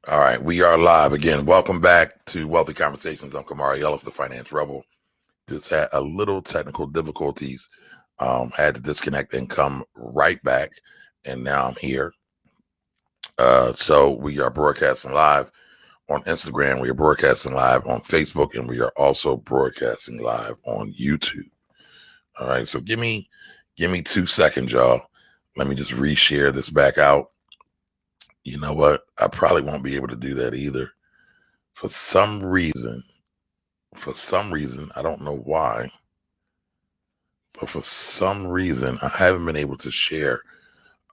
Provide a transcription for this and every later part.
All right, we are live again. Welcome back to Wealthy Conversations. I'm Kamari Ellis, the Finance Rebel. Just had a little technical difficulties. Had to disconnect and come right back, and now I'm here. So we are broadcasting live on Instagram. We are broadcasting live on Facebook, and we are also broadcasting live on YouTube. All right, so give me 2 seconds, y'all. Let me just reshare this back out. You know what? I probably won't be able to do that either. For some reason, I don't know why, but for some reason, I haven't been able to share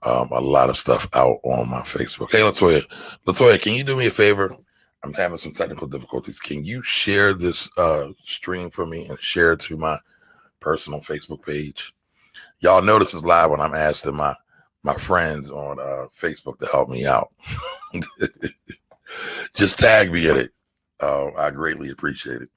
a lot of stuff out on my Facebook. Hey, Latoya, can you do me a favor? I'm having some technical difficulties. Can you share this stream for me and share it to my personal Facebook page? Y'all know this is live when I'm asking my friends on Facebook to help me out. Just tag me in it. I greatly appreciate it.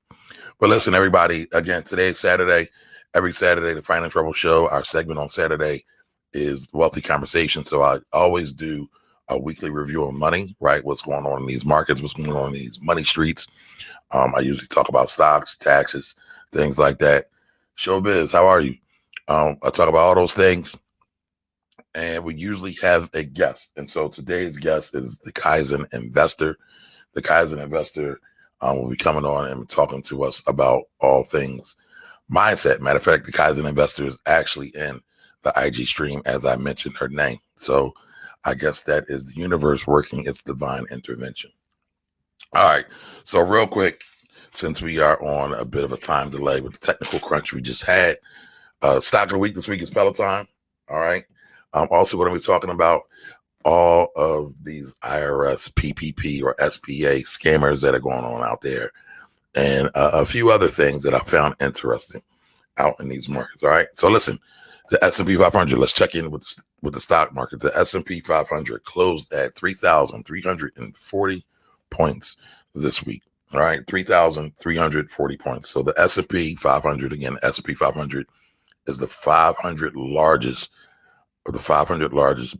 But listen, everybody, again, today's Saturday. Every Saturday, the Finance Rebel Show, our segment on Saturday is Wealthy Conversation. So I always do a weekly review of money, right? What's going on in these markets, what's going on in these money streets. I usually talk about stocks, taxes, things like that. Showbiz, how are you? I talk about all those things. And we usually have a guest. And so today's guest is the Kaizen Investor. The Kaizen Investor will be coming on and talking to us about all things mindset. Matter of fact, the Kaizen Investor is actually in the IG stream as I mentioned her name. So I guess that is the universe working its divine intervention. All right. So real quick, since we are on a bit of a time delay with the technical crunch we just had, stock of the week this week is Peloton. All right. Also going to be talking about all of these IRS, PPP, or SPA scammers that are going on out there, and a few other things that I found interesting out in these markets. All right, so listen, the S&P 500. Let's check in with the stock market. The S&P 500 closed at 3,340 points this week. All right, 3,340 points. So the S&P 500, again, the S&P 500 is the 500 largest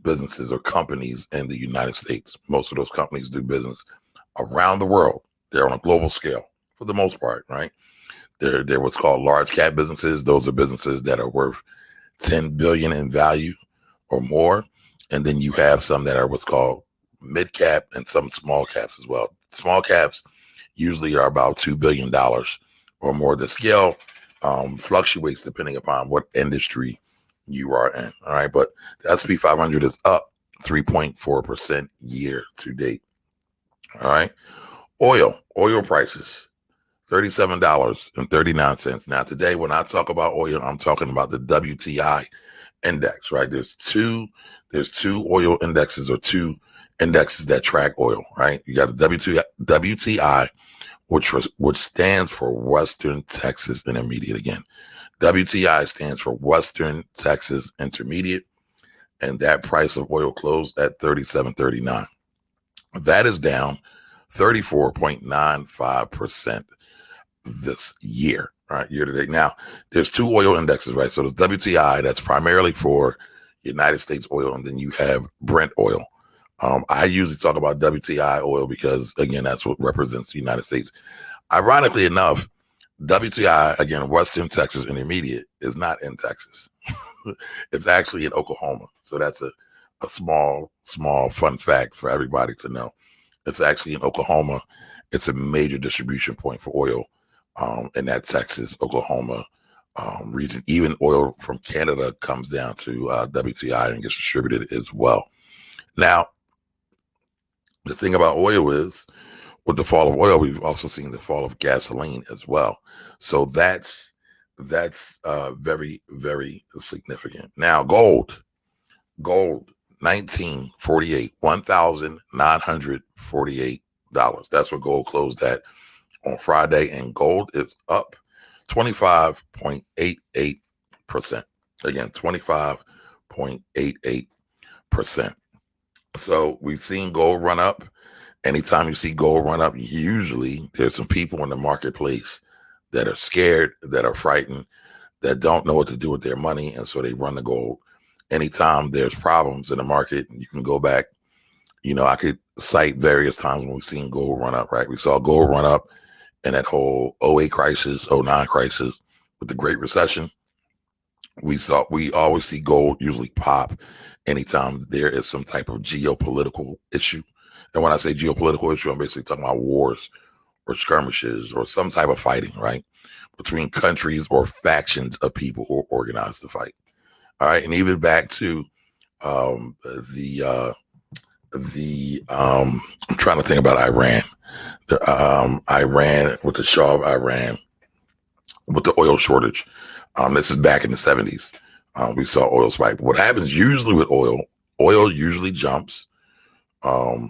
businesses or companies in the United States. Most of those companies do business around the world. They're on a global scale for the most part, right? They're what's called large cap businesses. Those are businesses that are worth 10 billion in value or more. And then you have some that are what's called mid cap and some small caps as well. Small caps usually are about $2 billion or more. The scale fluctuates depending upon what industry you are in. All right. But the S&P 500 is up 3.4% year to date. All right. Oil prices, $37.39. Now, today, when I talk about oil, I'm talking about the WTI index, right? There's two oil indexes or two indexes that track oil, right? You got the WTI, which stands for Western Texas Intermediate. Again, WTI stands for Western Texas Intermediate, and that price of oil closed at $37.39. That is down 34.95% this year, right? Year to date. Now, there's two oil indexes, right? So there's WTI, that's primarily for United States oil, and then you have Brent oil. I usually talk about WTI oil because, again, that's what represents the United States. Ironically enough, WTI, again, Western Texas Intermediate, is not in Texas. It's actually in Oklahoma. So that's a small fun fact for everybody to know. It's actually in Oklahoma. It's a major distribution point for oil in that Texas, Oklahoma region. Even oil from Canada comes down to WTI and gets distributed as well. Now, the thing about oil is, with the fall of oil, we've also seen the fall of gasoline as well. So that's very, very significant. Now, gold, 1948, $1,948. That's what gold closed at on Friday, and gold is up 25.88%. Again, 25.88%. So we've seen gold run up. Anytime you see gold run up, usually there's some people in the marketplace that are scared, that are frightened, that don't know what to do with their money, and so they run the gold. Anytime there's problems in the market, you can go back, I could cite various times when we've seen gold run up, right? We saw gold run up in that whole '08 crisis, '09 crisis with the Great Recession. We always see gold usually pop anytime there is some type of geopolitical issue. And when I say geopolitical issue, I'm basically talking about wars or skirmishes or some type of fighting, right? Between countries or factions of people who are organized to fight. All right. And even back to um, I'm trying to think about Iran. Iran with the Shah of Iran with the oil shortage. This is back in the 70s. We saw oil spike. What happens usually with oil usually jumps up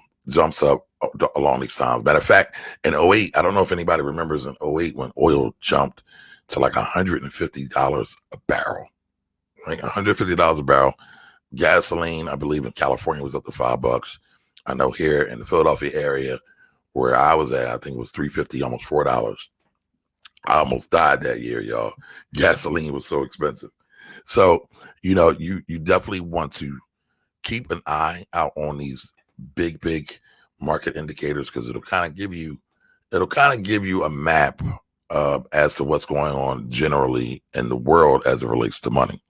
along these times. Matter of fact, in '08, I don't know if anybody remembers in '08 when oil jumped to like $150 a barrel, right? $150 a barrel. Gasoline, I believe in California was up to $5. I know here in the Philadelphia area where I was at, I think it was $3.50, almost $4. I almost died that year, y'all. Gasoline was so expensive. So, you definitely want to keep an eye out on these big market indicators because it'll kind of give you a map as to what's going on generally in the world as it relates to money.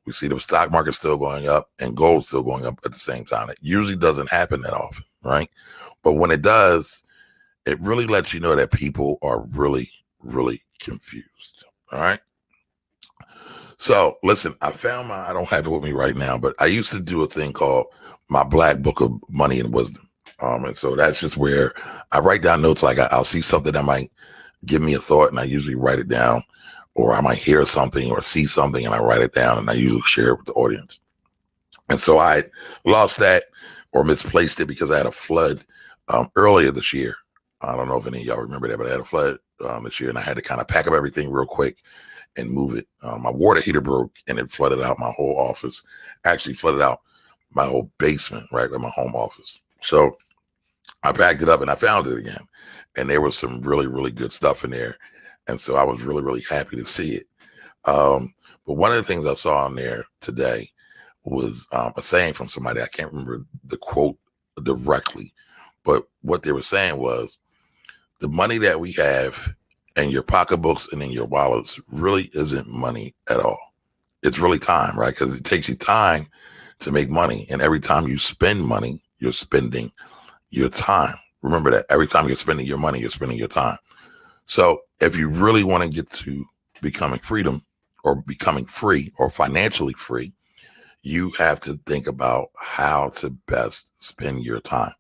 We see the stock market still going up and gold still going up at the same time. It usually doesn't happen that often, right? But when it does, it really lets you know that people are really, really confused. All right. So listen, I don't have it with me right now, but I used to do a thing called my Black Book of Money and Wisdom. And so that's just where I write down notes. Like I'll see something that might give me a thought and I usually write it down, or I might hear something or see something and I write it down and I usually share it with the audience. And so I lost that or misplaced it because I had a flood earlier this year. I don't know if any of y'all remember that, but I had a flood this year and I had to kind of pack up everything real quick and move it. My water heater broke and it flooded out my whole office. Actually flooded out my whole basement, right, in my home office. So I packed it up and I found it again. And there was some really, really good stuff in there. And so I was really, really happy to see it. But one of the things I saw in there today was a saying from somebody. I can't remember the quote directly, but what they were saying was the money that we have in your pocketbooks and in your wallets really isn't money at all. It's really time, right? Because it takes you time to make money. And every time you spend money, you're spending your time. Remember that every time you're spending your money, you're spending your time. So if you really want to get to becoming freedom or becoming free or financially free, you have to think about how to best spend your time.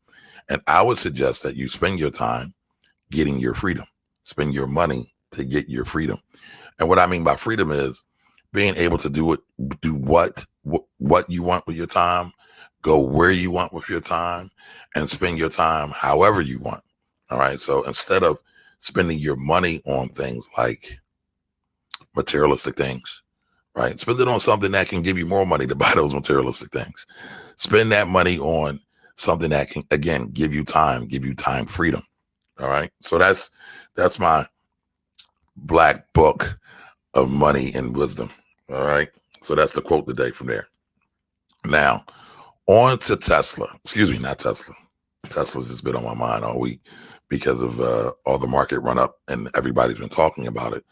And I would suggest that you spend your time getting your freedom, spend your money to get your freedom. And what I mean by freedom is being able to do what you want with your time, go where you want with your time, and spend your time however you want. All right. So instead of spending your money on things like materialistic things, right? Spend it on something that can give you more money to buy those materialistic things. Spend that money on something that can, again, give you time freedom. All right. So that's my Black Book of Money and Wisdom. All right. So that's the quote today from there. Now, on to Tesla. Excuse me, not Tesla. Tesla's just been on my mind all week because of all the market run up and everybody's been talking about it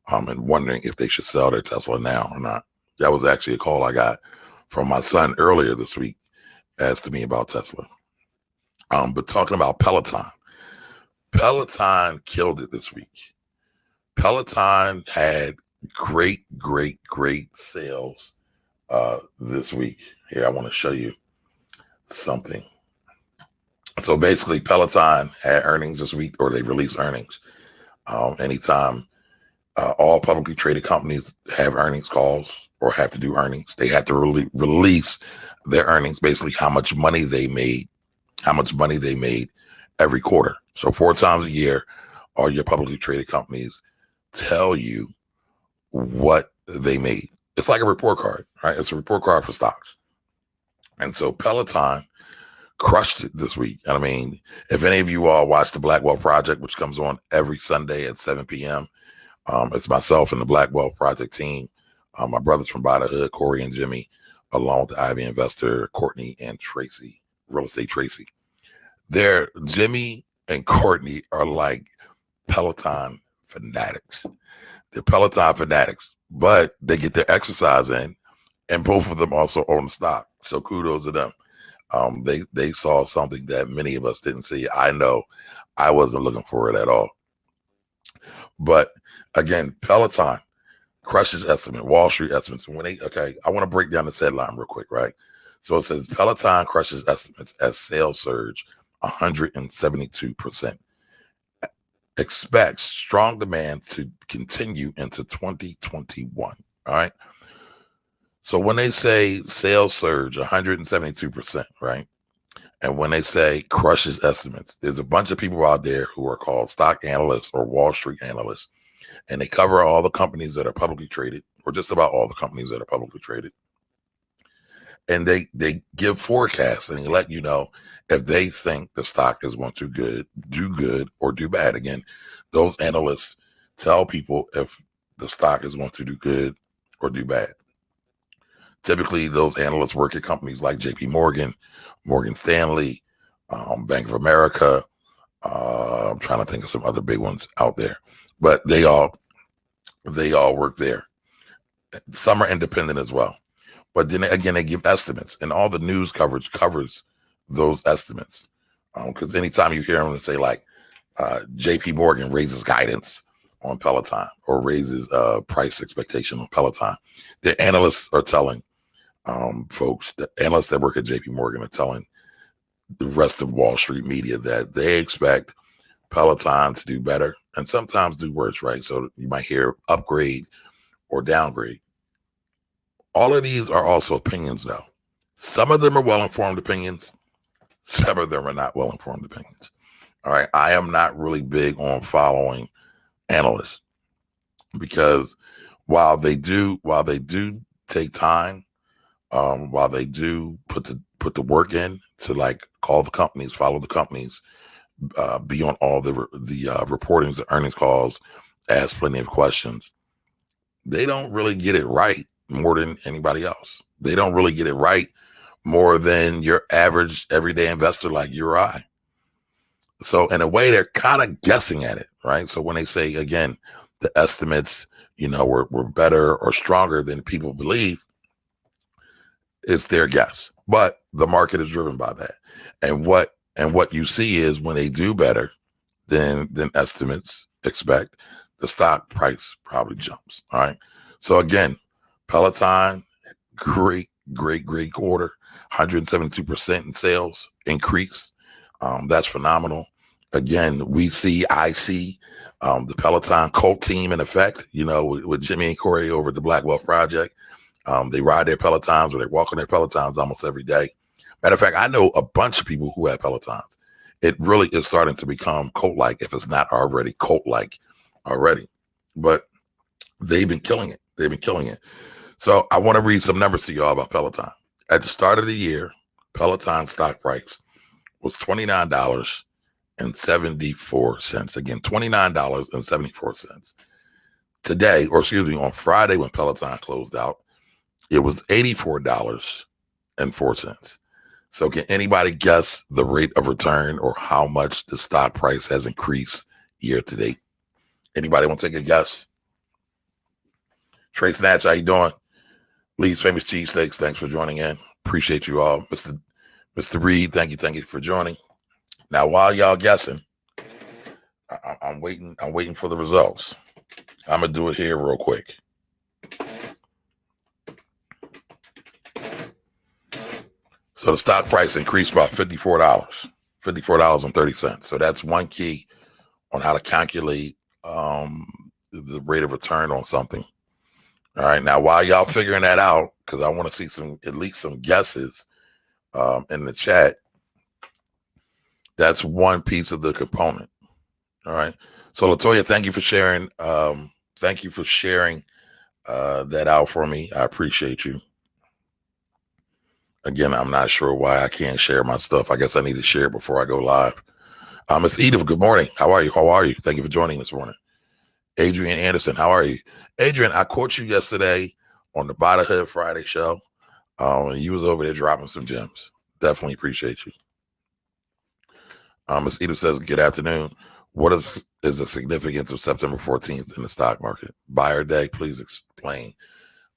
and wondering if they should sell their Tesla now or not. That was actually a call I got from my son earlier this week asking me about Tesla. But talking about Peloton killed it this week. Peloton had great sales this week. Here, I want to show you something. So basically, Peloton had earnings this week, or they released earnings. Anytime all publicly traded companies have earnings calls or have to do earnings, they have to release their earnings, basically how much money they made every quarter. So 4 times a year, all your publicly traded companies tell you what they made. It's like a report card, right? It's a report card for stocks. And so Peloton crushed it this week. I mean, if any of you all watch the Black Wealth Project, which comes on every Sunday at 7 p.m., it's myself and the Black Wealth Project team, my brothers from By the Hood, Corey and Jimmy, along with the Kaizen Investor, Courtney and Tracy Real Estate Tracy. Jimmy and Courtney are like Peloton fanatics. They're Peloton fanatics, but they get their exercise in, and both of them also own the stock. So kudos to them. They saw something that many of us didn't see. I know I wasn't looking for it at all. But again, Peloton crushes estimate, Wall Street estimates. I want to break down this headline real quick, right? So it says Peloton crushes estimates as sales surge 172%. Expects strong demand to continue into 2021. All right. So when they say sales surge 172%, right? And when they say crushes estimates, there's a bunch of people out there who are called stock analysts or Wall Street analysts, and they cover all the companies that are publicly traded, or just about all the companies that are publicly traded. And they give forecasts and they let you know if they think the stock is going to do good or do bad. Again, those analysts tell people if the stock is going to do good or do bad. Typically, those analysts work at companies like JP Morgan, Morgan Stanley, Bank of America. I'm trying to think of some other big ones out there, but they all work there. Some are independent as well. But then again, they give estimates, and all the news coverage covers those estimates. Because anytime you hear them say like JP Morgan raises guidance on Peloton or raises price expectation on Peloton, the analysts are telling folks, the analysts that work at JP Morgan are telling the rest of Wall Street media that they expect Peloton to do better and sometimes do worse, right? So you might hear upgrade or downgrade. All of these are also opinions, though. Some of them are well-informed opinions. Some of them are not well-informed opinions. All right. I am not really big on following analysts because while they do take time, while they do put the work in to like call the companies, follow the companies, be on all the reportings, the earnings calls, ask plenty of questions, they don't really get it right more than anybody else. They don't really get it right more than your average everyday investor like you or I. So in a way, they're kind of guessing at it, right? So when they say, again, the estimates, were better or stronger than people believe, it's their guess. But the market is driven by that. And what you see is when they do better than estimates expect, the stock price probably jumps. All right. So again, Peloton, great quarter, 172% in sales increase. That's phenomenal. Again, I see the Peloton cult team in effect, with Jimmy and Corey over at the Black Wealth Project. They ride their Pelotons or they walk on their Pelotons almost every day. Matter of fact, I know a bunch of people who have Pelotons. It really is starting to become cult-like if it's not already cult-like already. But they've been killing it. So I want to read some numbers to y'all about Peloton. At the start of the year, Peloton stock price was $29.74. Again, $29.74. Today, on Friday when Peloton closed out, it was $84.04. So can anybody guess the rate of return or how much the stock price has increased year to date? Anybody want to take a guess? Trey Snatch, how you doing? Lee's Famous Cheesesteaks, thanks for joining in. Appreciate you all. Mr. Reed, thank you for joining. Now, while y'all guessing, I'm waiting for the results. I'm going to do it here real quick. So the stock price increased by $54.30. So that's one key on how to calculate the rate of return on something. All right. Now, while y'all figuring that out, because I want to see at least some guesses in the chat, that's one piece of the component. All right. So Latoya, thank you for sharing. That out for me. I appreciate you. Again, I'm not sure why I can't share my stuff. I guess I need to share it before I go live. It's Edith. Good morning. How are you? Thank you for joining this morning. Adrian Anderson, how are you? Adrian, I caught you yesterday on the Buy the Hood Friday show. You was over there dropping some gems. Definitely appreciate you. Ms. Edith says, good afternoon. What is the significance of September 14th in the stock market? Buyer day, please explain.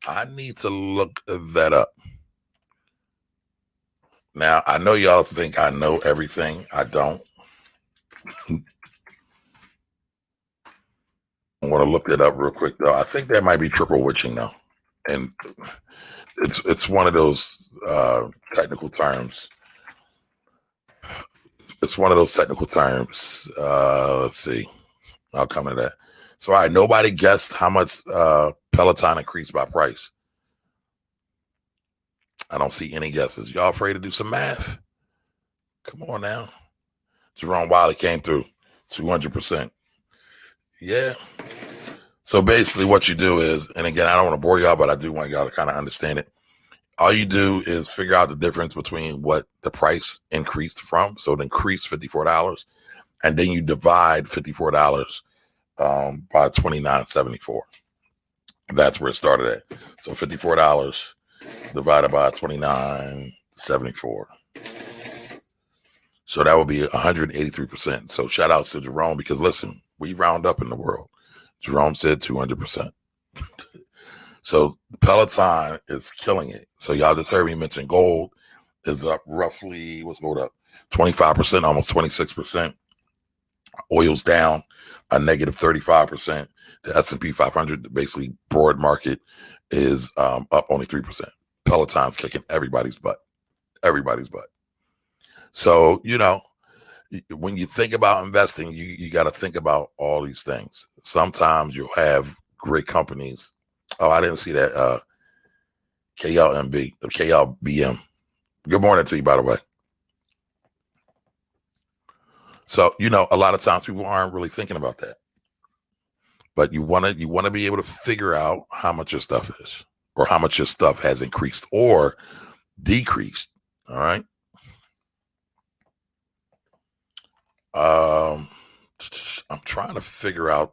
I need to look that up. Now, I know y'all think I know everything. I don't. I want to look it up real quick, though. I think that might be triple witching, though. And it's one of those technical terms. It's one of those technical terms. Let's see. I'll come to that. So, all right, nobody guessed how much Peloton increased by price. I don't see any guesses. Y'all afraid to do some math? Come on now. Jerome Wiley came through 200%. Yeah. So basically what you do is, and again, I don't want to bore y'all, but I do want y'all to kind of understand it. All you do is figure out the difference between what the price increased from. So it increased $54, and then you divide $54 by $29.74. That's where it started at. So $54 divided by $29.74. So that would be 183%. So shout outs to Jerome, because listen, we round up in the world. Jerome said 200%. So Peloton is killing it. So y'all just heard me mention gold is up roughly, what's gold up? 25%, almost 26%. Oil's down a negative 35%. The S&P 500, basically broad market, is up only 3%. Peloton's kicking everybody's butt. Everybody's butt. So, you know, when you think about investing, you got to think about all these things. Sometimes you'll have great companies. Oh, I didn't see that. KLBM. Good morning to you, by the way. So, you know, a lot of times people aren't really thinking about that. But you want to be able to figure out how much your stuff is, or how much your stuff has increased or decreased. All right. I'm trying to figure out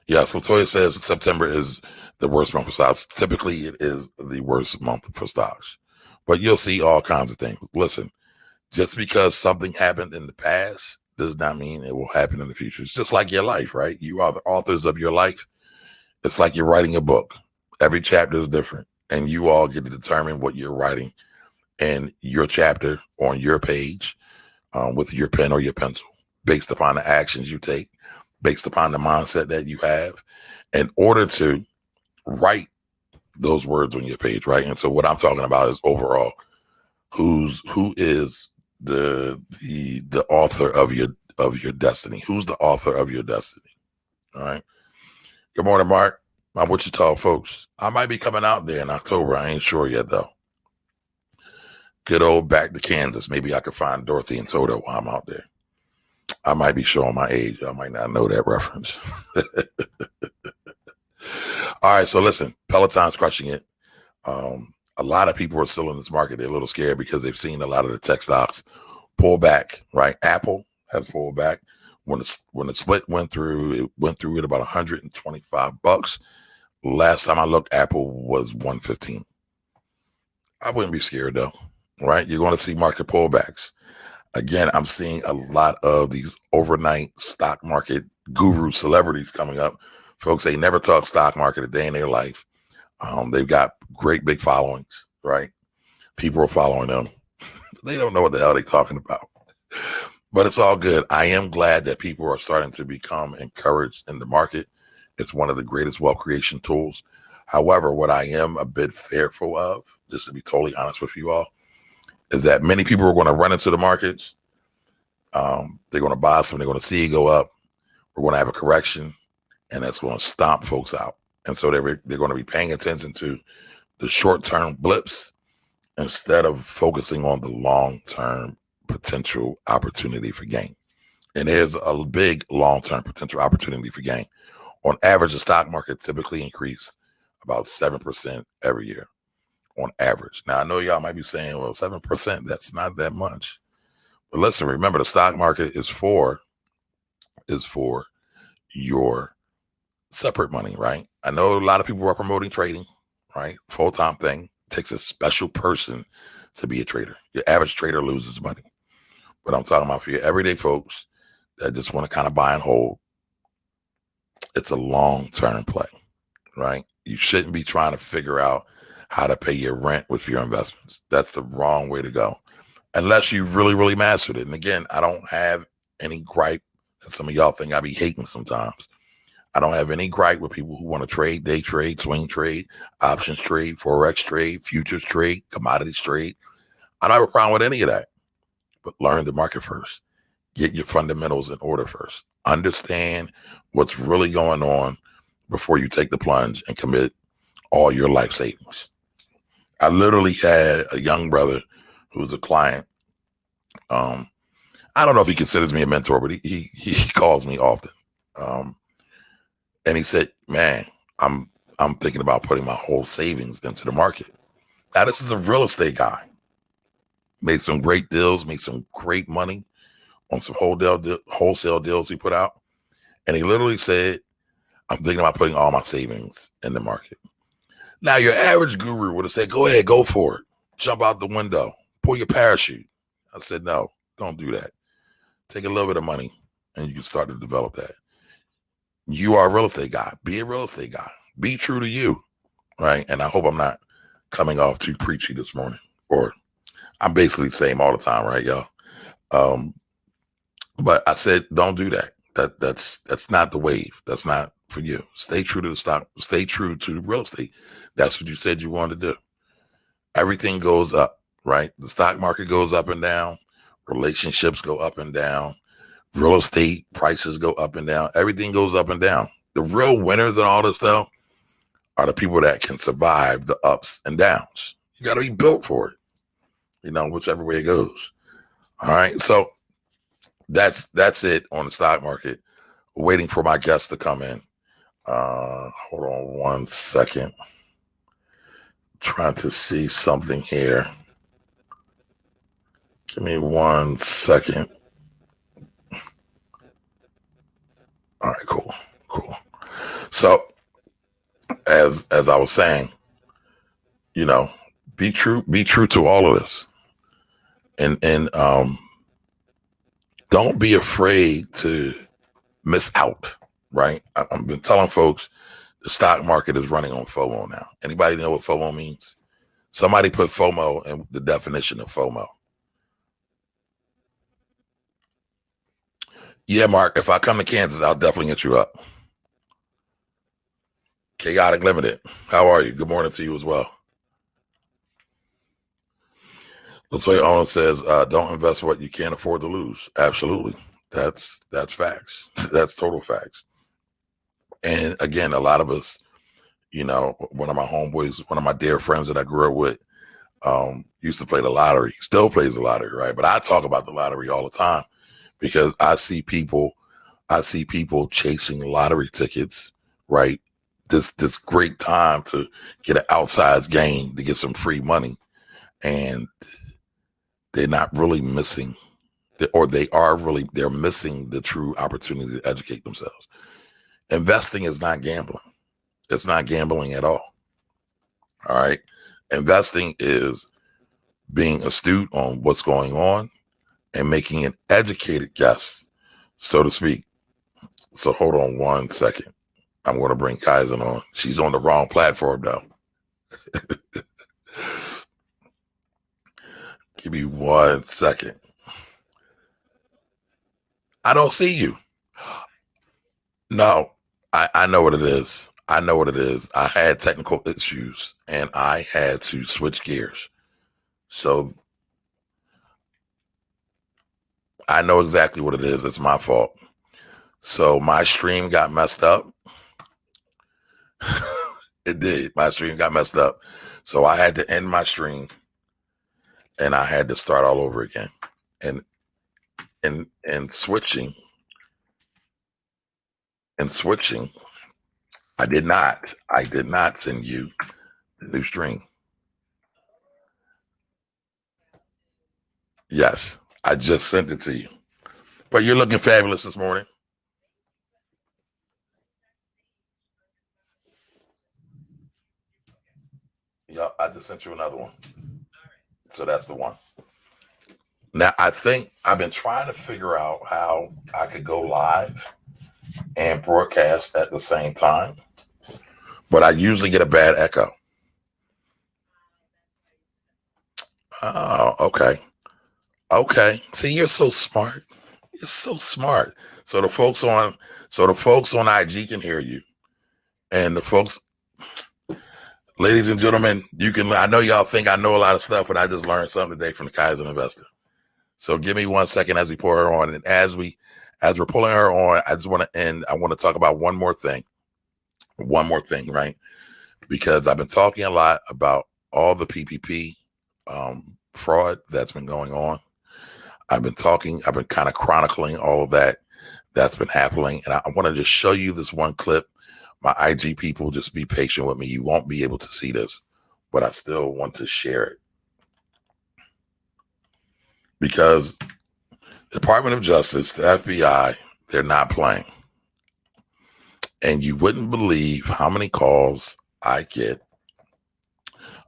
Yes, Latoya says September is the worst month for stocks. Typically, it is the worst month for stocks, but you'll see all kinds of things. Listen, just because something happened in the past does not mean it will happen in the future. It's just like your life, right? You are the authors of your life. It's like you're writing a book. Every chapter is different, and you all get to determine what you're writing in your chapter on your page with your pen or your pencil, based upon the actions you take, based upon the mindset that you have, in order to write those words on your page, right? And so what I'm talking about is overall, who is the author of your destiny? Who's the author of your destiny? All right. Good morning, Mark. My Wichita folks. I might be coming out there in October. I ain't sure yet, though. Good old back to Kansas. Maybe I could find Dorothy and Toto while I'm out there. I might be showing my age. I might not know that reference. All right, so listen, Peloton's crushing it. A lot of people are still in this market. They're a little scared because they've seen a lot of the tech stocks pull back, right? Apple has pulled back. When the split went through at about $125. Last time I looked, Apple was $115. I wouldn't be scared though, right? You're going to see market pullbacks. Again, I'm seeing a lot of these overnight stock market guru celebrities coming up. Folks, they never talk stock market a day in their life. They've got great big followings, right? People are following them. They don't know what the hell they're talking about. But it's all good. I am glad that people are starting to become encouraged in the market. It's one of the greatest wealth creation tools. However, what I am a bit fearful of, just to be totally honest with you all, is that many people are going to run into the markets. They're going to buy something. They're going to see it go up. We're going to have a correction, and that's going to stomp folks out. And so they're going to be paying attention to the short-term blips instead of focusing on the long-term potential opportunity for gain. And there's a big long-term potential opportunity for gain. On average, the stock market typically increases about 7% every year on average. Now, I know y'all might be saying, well, 7%, that's not that much. But listen, remember, the stock market is for your separate money, right? I know a lot of people are promoting trading, right? Full-time thing. It takes a special person to be a trader. Your average trader loses money. But I'm talking about for your everyday folks that just want to kind of buy and hold, it's a long-term play, right? You shouldn't be trying to figure out how to pay your rent with your investments. That's the wrong way to go. Unless you really, really mastered it. And again, I don't have any gripe. Some of y'all think I be hating sometimes. I don't have any gripe with people who want to trade, day trade, swing trade, options trade, forex trade, futures trade, commodities trade. I don't have a problem with any of that. But learn the market first. Get your fundamentals in order first. Understand what's really going on before you take the plunge and commit all your life savings. I literally had a young brother who was a client. I don't know if he considers me a mentor, but he calls me often. And he said, "Man, I'm thinking about putting my whole savings into the market." Now, this is a real estate guy. Made some great deals, made some great money on some wholesale deals he put out. And he literally said, "I'm thinking about putting all my savings in the market." Now, your average guru would have said, "Go ahead, go for it. Jump out the window, pull your parachute." I said, "No, don't do that. Take a little bit of money and you can start to develop that. You are a real estate guy. Be a real estate guy. Be true to you." Right. And I hope I'm not coming off too preachy this morning, or I'm basically the same all the time, right, y'all? But I said, don't do that. That's not the wave. That's not for you. Stay true to the stock. Stay true to real estate. That's what you said you wanted to do. Everything goes up, right? The stock market goes up and down. Relationships go up and down. Real estate prices go up and down. Everything goes up and down. The real winners in all this stuff are the people that can survive the ups and downs. You got to be built for it, whichever way it goes. All right. So that's it on the stock market. Waiting for my guest to come in. Hold on 1 second. Trying to see something here. Give me 1 second. All right, cool. So as I was saying, be true to all of this. And don't be afraid to miss out, right? I've been telling folks the stock market is running on FOMO now. Anybody know what FOMO means? Somebody put FOMO in the definition of FOMO. Yeah, Mark, if I come to Kansas, I'll definitely hit you up. Chaotic Limited, how are you? Good morning to you as well. Latoya Owner says, don't invest what you can't afford to lose. Absolutely. That's facts. That's total facts. And again, a lot of us, one of my homeboys, one of my dear friends that I grew up with, used to play the lottery, still plays the lottery, right? But I talk about the lottery all the time because I see people chasing lottery tickets, right? This great time to get an outsized gain, to get some free money, and they're not really missing, or they're missing the true opportunity to educate themselves. Investing is not gambling. It's not gambling at all. All right. Investing is being astute on what's going on and making an educated guess, so to speak. So hold on 1 second. I'm going to bring Kaizen on. She's on the wrong platform though. Give me 1 second. I don't see you. No, I know what it is. I know what it is. I had technical issues and I had to switch gears. So I know exactly what it is. It's my fault. So my stream got messed up. It did. My stream got messed up. So I had to end my stream and I had to start all over again. And switching, I did not send you the new stream. Yes, I just sent it to you. But you're looking fabulous this morning. Yep, I just sent you another one. So that's the one. Now, I think I've been trying to figure out how I could go live and broadcast at the same time, but I usually get a bad echo. Oh, okay. Okay. See, you're so smart. You're so smart. So the folks on IG can hear you. And the folks, ladies and gentlemen, I know y'all think I know a lot of stuff, but I just learned something today from the Kaizen Investor. So give me 1 second as we pour her on. And as we're pulling her on, I want to talk about one more thing, right? Because I've been talking a lot about all the PPP fraud that's been going on. I've been kind of chronicling all of that's been happening. And I want to just show you this one clip. My IG people, just be patient with me. You won't be able to see this, but I still want to share it. Because the Department of Justice, the FBI, they're not playing. And you wouldn't believe how many calls I get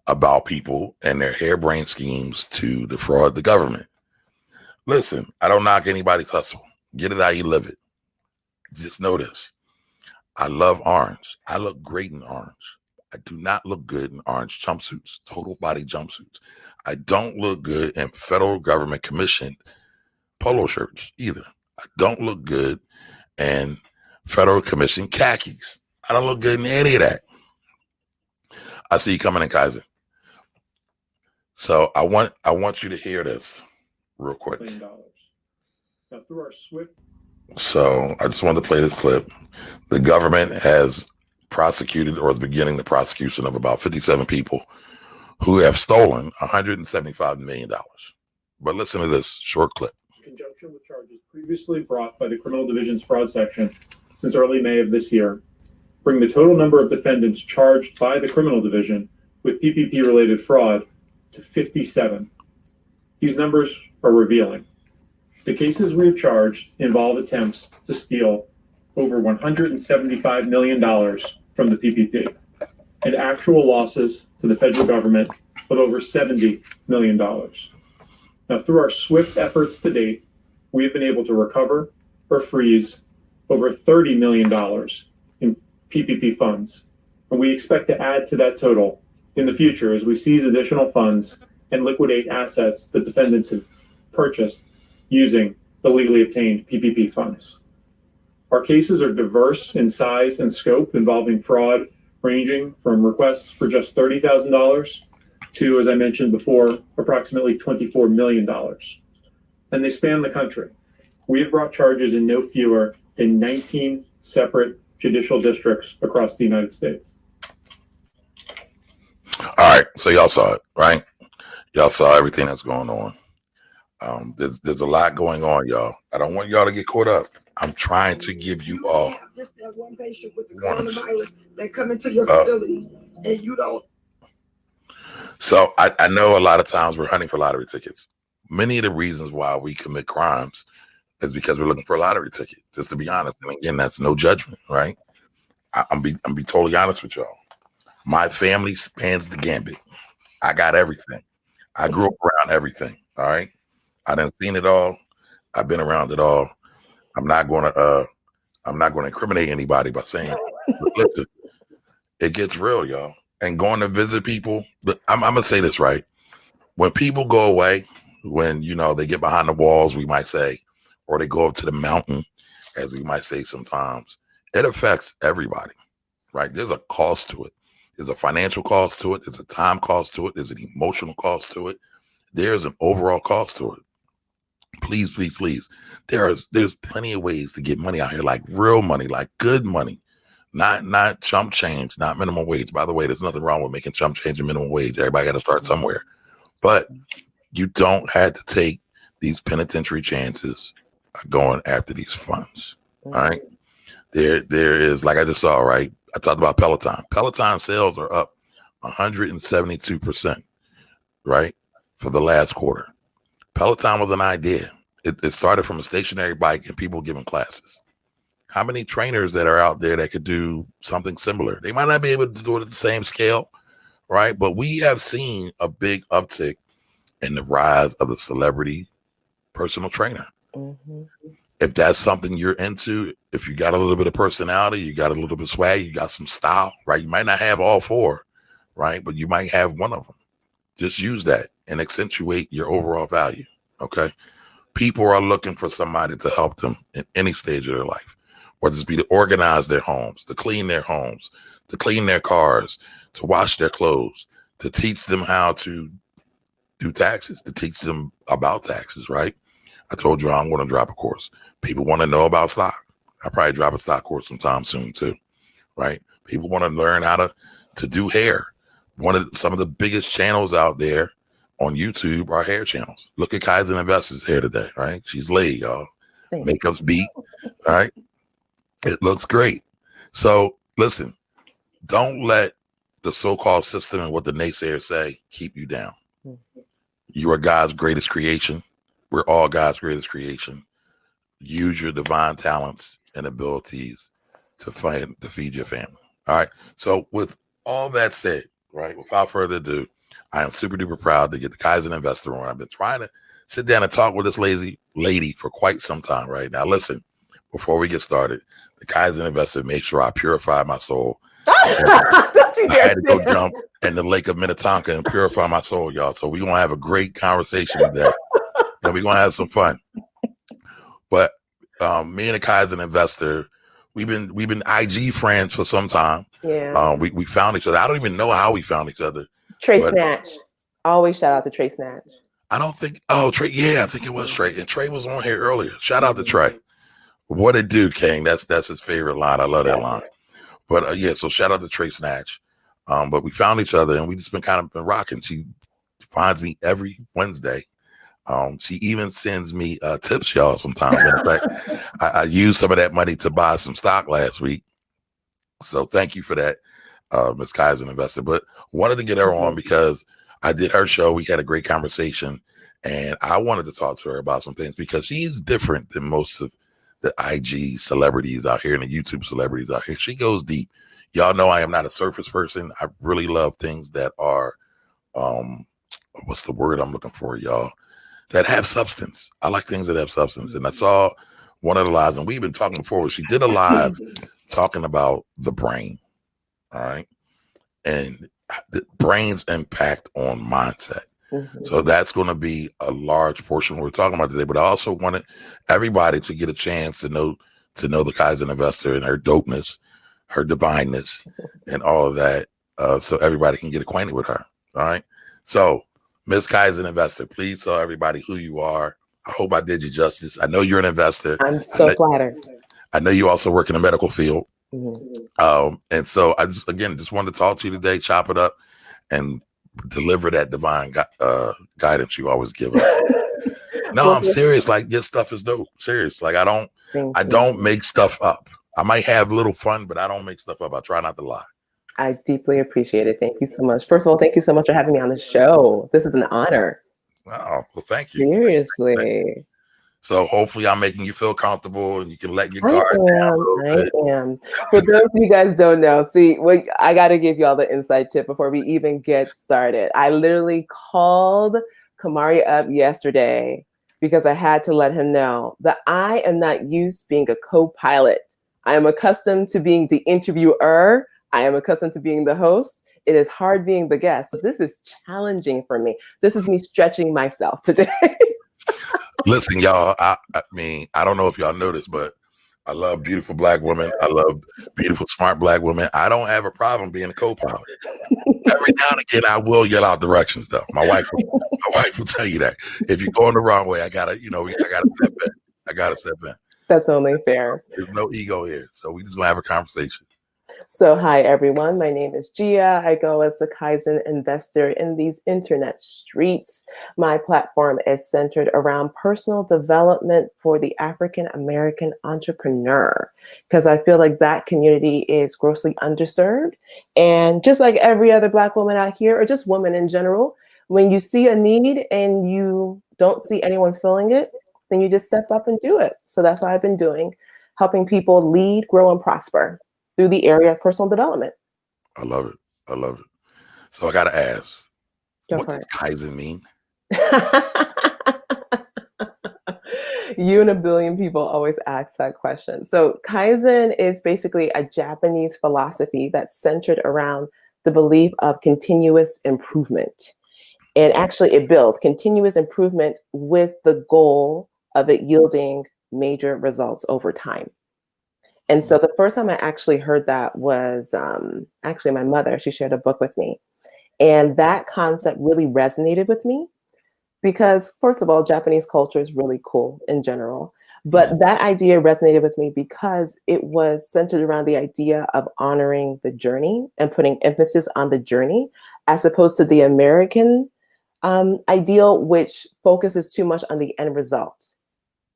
about people and their harebrained schemes to defraud the government. Listen, I don't knock anybody's hustle. Get it how you live it. Just know this. I love orange. I look great in orange. I do not look good in orange jumpsuits, total body jumpsuits. I don't look good in federal government commissioned polo shirts either. I don't look good in federal commissioned khakis. I don't look good in any of that. I see you coming in, Kaizen. So I want you to hear this real quick. Now, through our swift. So I just wanted to play this clip. The government has prosecuted or is beginning the prosecution of about 57 people who have stolen $175 million. But listen to this short clip. In conjunction with charges previously brought by the Criminal Division's fraud section since early May of this year, bring the total number of defendants charged by the Criminal Division with PPP-related fraud to 57. These numbers are revealing. The cases we've charged involve attempts to steal over $175 million from the PPP and actual losses to the federal government of over $70 million. Now, through our swift efforts to date, we have been able to recover or freeze over $30 million in PPP funds, and we expect to add to that total in the future as we seize additional funds and liquidate assets that defendants have purchased using illegally obtained PPP funds. Our cases are diverse in size and scope, involving fraud ranging from requests for just $30,000 to, as I mentioned before, approximately $24 million. And they span the country. We have brought charges in no fewer than 19 separate judicial districts across the United States. All right, so y'all saw it, right? Y'all saw everything that's going on. There's a lot going on, y'all. I don't want y'all to get caught up. I'm trying to give you all. Just that one patient with the coronavirus that come into your facility, and you don't. So I know a lot of times we're hunting for lottery tickets. Many of the reasons why we commit crimes is because we're looking for a lottery ticket. Just to be honest, and again, that's no judgment, right? I'm be totally honest with y'all. My family spans the gambit. I got everything. I grew up around everything. All right. I done seen it all. I've been around it all. I'm not going to incriminate anybody by saying, listen, it gets real, y'all. And going to visit people, I'm going to say this, right? When people go away, when, they get behind the walls, we might say, or they go up to the mountain, as we might say sometimes, it affects everybody, right? There's a cost to it. There's a financial cost to it. There's a time cost to it. There's an emotional cost to it. There's an overall cost to it. Please, please, please. There's plenty of ways to get money out here, like real money, like good money, not chump change, not minimum wage. By the way, there's nothing wrong with making chump change and minimum wage. Everybody got to start somewhere, but you don't have to take these penitentiary chances going after these funds. All right. There is, like I just saw, right? I talked about Peloton. Peloton sales are up 172%, right? For the last quarter. Peloton was an idea. It started from a stationary bike and people giving classes. How many trainers that are out there that could do something similar? They might not be able to do it at the same scale, right? But we have seen a big uptick and the rise of the celebrity personal trainer. Mm-hmm. If that's something you're into, if you got a little bit of personality, you got a little bit of swag, you got some style, right? You might not have all four, right? But you might have one of them. Just use that and accentuate your overall value. Okay. People are looking for somebody to help them in any stage of their life, whether it's be to organize their homes, to clean their homes, to clean their cars, to wash their clothes, to teach them how to do taxes, to teach them about taxes, right? I told you I'm going to drop a course. People want to know about stock. I'll probably drop a stock course sometime soon too, right? People want to learn how to do hair. Some of the biggest channels out there on YouTube are hair channels. Look at Kaizen Investor's hair today, right? She's laid, y'all. Makeup's beat, all right? It looks great. So listen, don't let the so-called system and what the naysayers say keep you down. You are God's greatest creation. We're all God's greatest creation. Use your divine talents and abilities to feed your family. All right. So with all that said, right, without further ado, I am super duper proud to get the Kaizen Investor on. I've been trying to sit down and talk with this lady for quite some time right now. Listen, before we get started, the Kaizen Investor made sure I purified my soul. I had to go jump in the lake of Minnetonka and purify my soul, y'all. So we're going to have a great conversation today and we're going to have some fun. But me and the Kaizen Investor, we've been IG friends for some time. Yeah. We found each other. I don't even know how we found each other. Trey Snatch. Always shout out to Trey Snatch. I don't think, Trey. Yeah, I think it was Trey. And Trey was on here earlier. Shout out to Trey. What it do, King? That's his favorite line. I love that line. But yeah, so shout out to Trey Snatch. But we found each other and we just been rocking. She finds me every Wednesday. She even sends me tips, y'all, sometimes. In fact, I used some of that money to buy some stock last week. So thank you for that, Ms. Kaizen Investor. But wanted to get her on because I did her show. We had a great conversation. And I wanted to talk to her about some things because she's different than most of the IG celebrities out here and the YouTube celebrities out here. She goes deep. Y'all know I am not a surface person. I really love things that are, what's the word I'm looking for, y'all? That have substance. I like things that have substance. And I saw one of the lives, and we've been talking before. She did a live talking about the brain. All right. And the brain's impact on mindset. Mm-hmm. So that's going to be a large portion of what we're talking about today. But I also wanted everybody to get a chance to know the Kaizen Investor and her dopeness, her divineness, and all of that. So everybody can get acquainted with her. All right. So Ms. Kaizen Investor, please tell everybody who you are. I hope I did you justice. I know you're an investor. I'm so flattered. I know you also work in the medical field. Mm-hmm. And so I just wanted to talk to you today, chop it up, and deliver that divine guidance you always give us. No, I'm serious. Like, your stuff is dope. Serious. Like, I don't make stuff up. I might have a little fun, but I don't make stuff up. I try not to lie. I deeply appreciate it. Thank you so much. First of all, thank you so much for having me on the show. This is an honor. Oh, well, thank you. Seriously. Thank you. So hopefully I'm making you feel comfortable and you can let your guard down. I am. For those of you guys don't know, I got to give you all the inside tip before we even get started. I literally called Kamari up yesterday because I had to let him know that I am not used to being a co-pilot. I am accustomed to being the interviewer. I am accustomed to being the host. It is hard being the guest. So this is challenging for me. This is me stretching myself today. Listen, y'all, I mean, I don't know if y'all know this, but I love beautiful Black women. I love beautiful, smart Black women. I don't have a problem being a co-pilot. Every now and again, I will yell out directions, though. My wife will tell you that. If you're going the wrong way, I gotta step in. I gotta step in. That's only fair. There's no ego here. So we just gonna have a conversation. So hi, everyone. My name is Gia. I go as the Kaizen Investor in these internet streets. My platform is centered around personal development for the African American entrepreneur, because I feel like that community is grossly underserved. And just like every other Black woman out here, or just woman in general, when you see a need and you don't see anyone filling it, then you just step up and do it. So that's what I've been doing, helping people lead, grow, and prosper through the area of personal development. I love it. So I got to ask, what does Kaizen mean? You and a billion people always ask that question. So, Kaizen is basically a Japanese philosophy that's centered around the belief of continuous improvement. And actually, it builds continuous improvement with the goal of it yielding major results over time. And so, the first time I actually heard that was actually my mother. She shared a book with me. And that concept really resonated with me because, first of all, Japanese culture is really cool in general. But that idea resonated with me because it was centered around the idea of honoring the journey and putting emphasis on the journey as opposed to the American ideal, which focuses too much on the end result,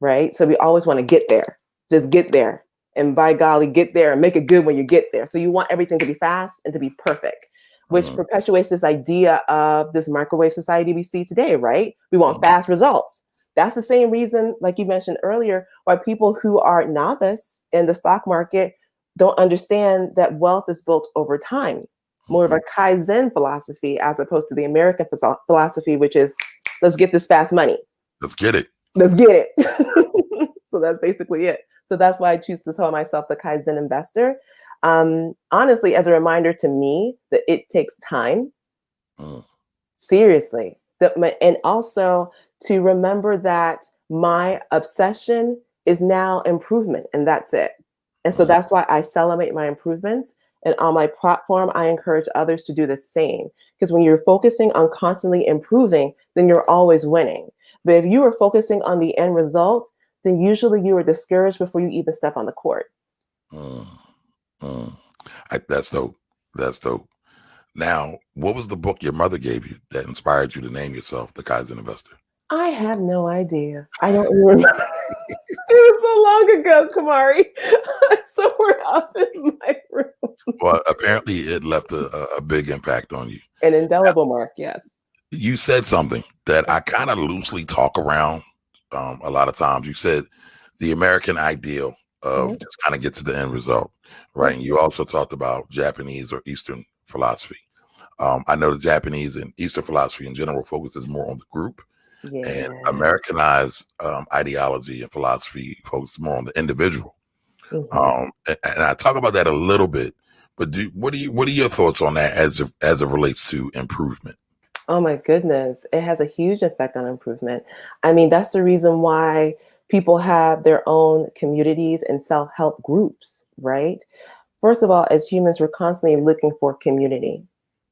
right? So we always want to get there, just get there. And by golly, get there and make it good when you get there. So you want everything to be fast and to be perfect, which perpetuates this idea of this microwave society we see today, right? We want fast results. That's the same reason, like you mentioned earlier, why people who are novice in the stock market don't understand that wealth is built over time. More of a Kaizen philosophy as opposed to the American philosophy, which is let's get this fast money. Let's get it. Let's get it. So that's basically it. So that's why I choose to call myself the Kaizen Investor. Honestly, as a reminder to me that it takes time, seriously, and also to remember that my obsession is now improvement, and that's it. And so that's why I celebrate my improvements. And on my platform, I encourage others to do the same. Because when you're focusing on constantly improving, then you're always winning. But if you are focusing on the end result, then usually you are discouraged before you even step on the court. That's dope. That's dope. Now, what was the book your mother gave you that inspired you to name yourself the Kaizen Investor? I have no idea. I don't remember. It was so long ago, Kamari. Somewhere up in my room. Well, apparently it left a big impact on you. An indelible mark, yes. You said something that I kind of loosely talk around a lot of times. You said the American ideal of just kind of get to the end result, right? And you also talked about Japanese or Eastern philosophy. I know the Japanese and Eastern philosophy in general focuses more on the group, and Americanized ideology and philosophy focuses more on the individual. And I talk about that a little bit, but what are your thoughts on that as it relates to improvement? Oh my goodness, it has a huge effect on improvement. I mean, that's the reason why people have their own communities and self-help groups, right? First of all, as humans, we're constantly looking for community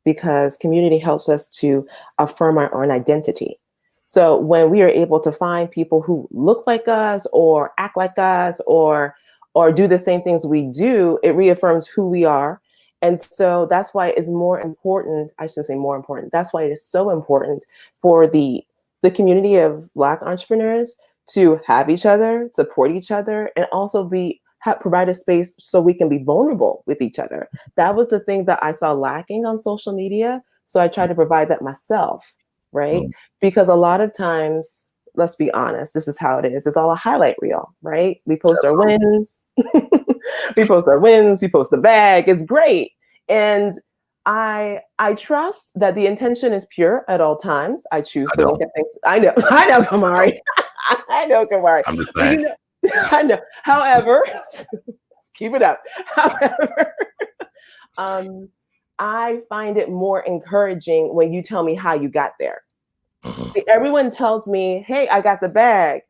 because community helps us to affirm our own identity. So when we are able to find people who look like us or act like us or do the same things we do, it reaffirms who we are. And so that's why it's more important. I shouldn't say more important. That's why it is so important for the community of Black entrepreneurs to have each other, support each other, and also provide a space so we can be vulnerable with each other. That was the thing that I saw lacking on social media. So I tried to provide that myself, right? Because a lot of times, let's be honest, this is how it is. It's all a highlight reel, right? We post our wins. We post our wins. We post the bag. It's great. And I trust that the intention is pure at all times. I choose to look at things. I know, Kamari. I know, Kamari. I'm just saying. I know. However, keep it up. However, I find it more encouraging when you tell me how you got there. See, everyone tells me, hey, I got the bag,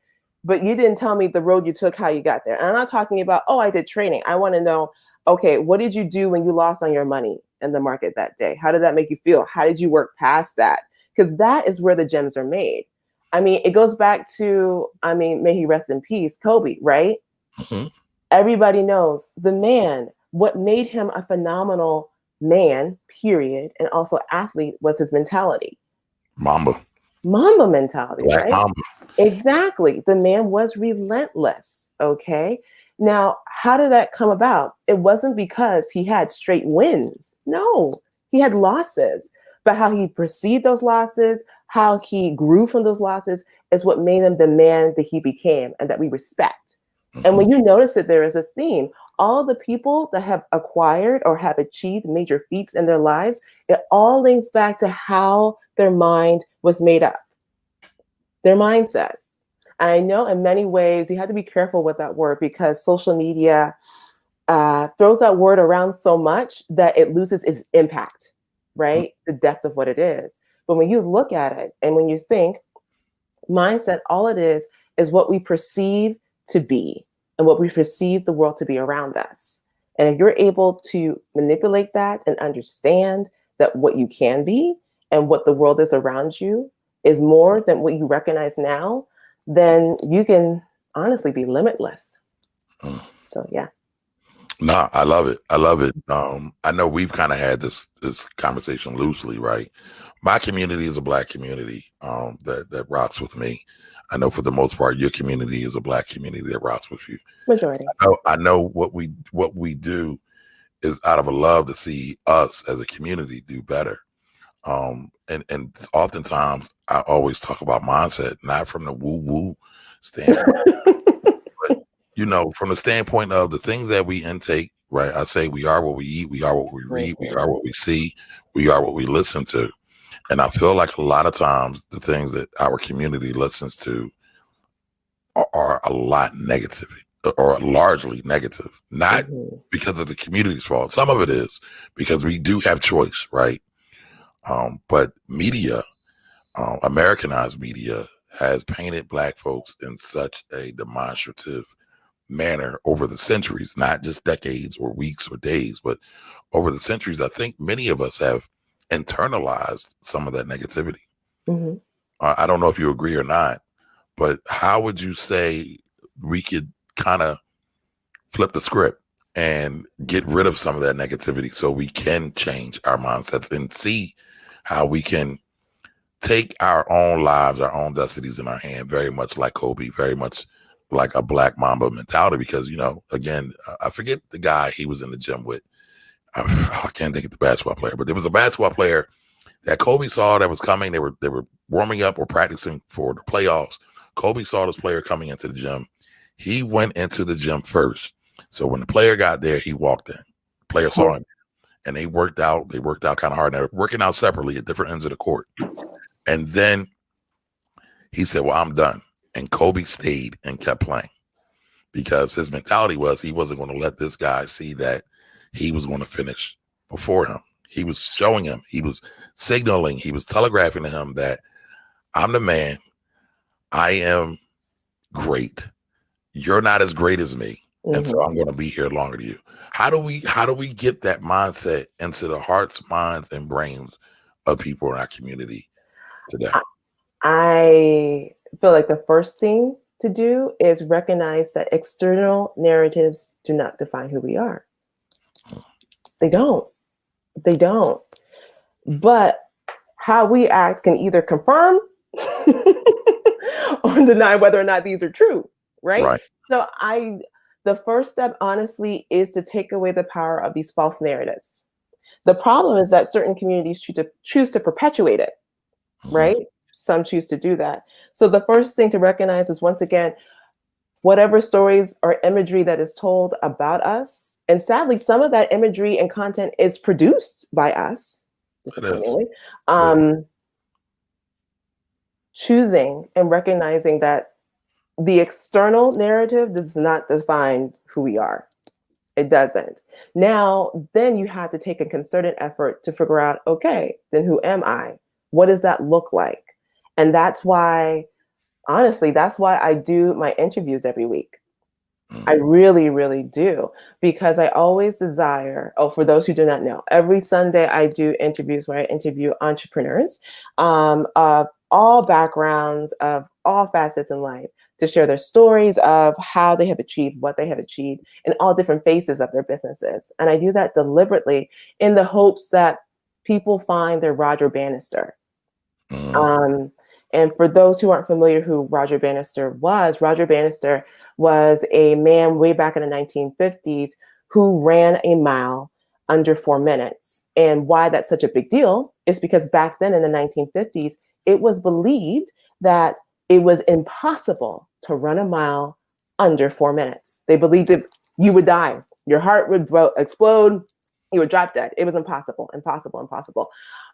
but you didn't tell me the road you took, how you got there. And I'm not talking about, oh, I did training. I want to know, okay, what did you do when you lost on your money in the market that day? How did that make you feel? How did you work past that? Because that is where the gems are made. I mean, it goes back to, may he rest in peace, Kobe, right? Everybody knows the man, what made him a phenomenal man, period, and also athlete was his mentality. Mamba mentality, Black right? Mamba. Exactly. The man was relentless. Okay. Now, how did that come about? It wasn't because he had straight wins. No, he had losses. But how he perceived those losses, how he grew from those losses is what made him the man that he became and that we respect. And when you notice that there is a theme, all the people that have acquired or have achieved major feats in their lives, it all links back to how their mind was made up. Their mindset. And I know in many ways you have to be careful with that word because social media throws that word around so much that it loses its impact, right? The depth of what it is. But when you look at it and when you think, mindset, all it is what we perceive to be and what we perceive the world to be around us. And if you're able to manipulate that and understand that what you can be and what the world is around you is more than what you recognize now, then you can honestly be limitless. Mm. So, yeah. No, I love it. I love it. I know we've kind of had this conversation loosely, right? My community is a Black community that rocks with me. I know for the most part, your community is a Black community that rocks with you. Majority. I know what we do is out of a love to see us as a community do better. And oftentimes I always talk about mindset, not from the woo standpoint, but from the standpoint of the things that we intake, right? I say we are what we eat, we are what we read, we are what we see, we are what we listen to. And I feel like a lot of times the things that our community listens to are a lot negative or largely negative, not because of the community's fault. Some of it is because we do have choice, right? But media, Americanized media, has painted Black folks in such a demonstrative manner over the centuries, not just decades or weeks or days, but over the centuries. I think many of us have internalized some of that negativity. I don't know if you agree or not, but how would you say we could kind of flip the script and get rid of some of that negativity so we can change our mindsets and see how we can take our own lives, our own destinies in our hand, very much like Kobe, very much like a Black Mamba mentality? Because, again, I forget the guy he was in the gym with. I can't think of the basketball player, but there was a basketball player that Kobe saw that was coming. They were warming up or practicing for the playoffs. Kobe saw this player coming into the gym. He went into the gym first. So when the player got there, he walked in. The player saw him, and they worked out. They worked out kind of hard. They were working out separately at different ends of the court. And then he said, well, I'm done. And Kobe stayed and kept playing because his mentality was he wasn't going to let this guy see that he was going to finish before him. He was showing him, he was signaling, he was telegraphing to him that I'm the man. I am great. You're not as great as me. And so I'm going to be here longer than you. How do we get that mindset into the hearts, minds, and brains of people in our community today? I feel like the first thing to do is recognize that external narratives do not define who we are. They don't. But how we act can either confirm or deny whether or not these are true, right? So the first step, honestly, is to take away the power of these false narratives. The problem is that certain communities choose to perpetuate it, right? Some choose to do that. So the first thing to recognize is, once again, whatever stories or imagery that is told about us, and sadly, some of that imagery and content is produced by us, disappointingly, choosing and recognizing that the external narrative does not define who we are. It doesn't. Now, then you have to take a concerted effort to figure out, okay, then who am I? What does that look like? And that's why, honestly, that's why I do my interviews every week. I really, really do, because I always desire, for those who do not know, every Sunday I do interviews where I interview entrepreneurs of all backgrounds, of all facets in life, to share their stories of how they have achieved what they have achieved in all different phases of their businesses. And I do that deliberately in the hopes that people find their Roger Bannister. And for those who aren't familiar who Roger Bannister was a man way back in the 1950s who ran a mile under 4 minutes. And why that's such a big deal is because back then in the 1950s, it was believed that it was impossible to run a mile under 4 minutes. They believed that you would die. Your heart would explode. You would drop dead. It was impossible.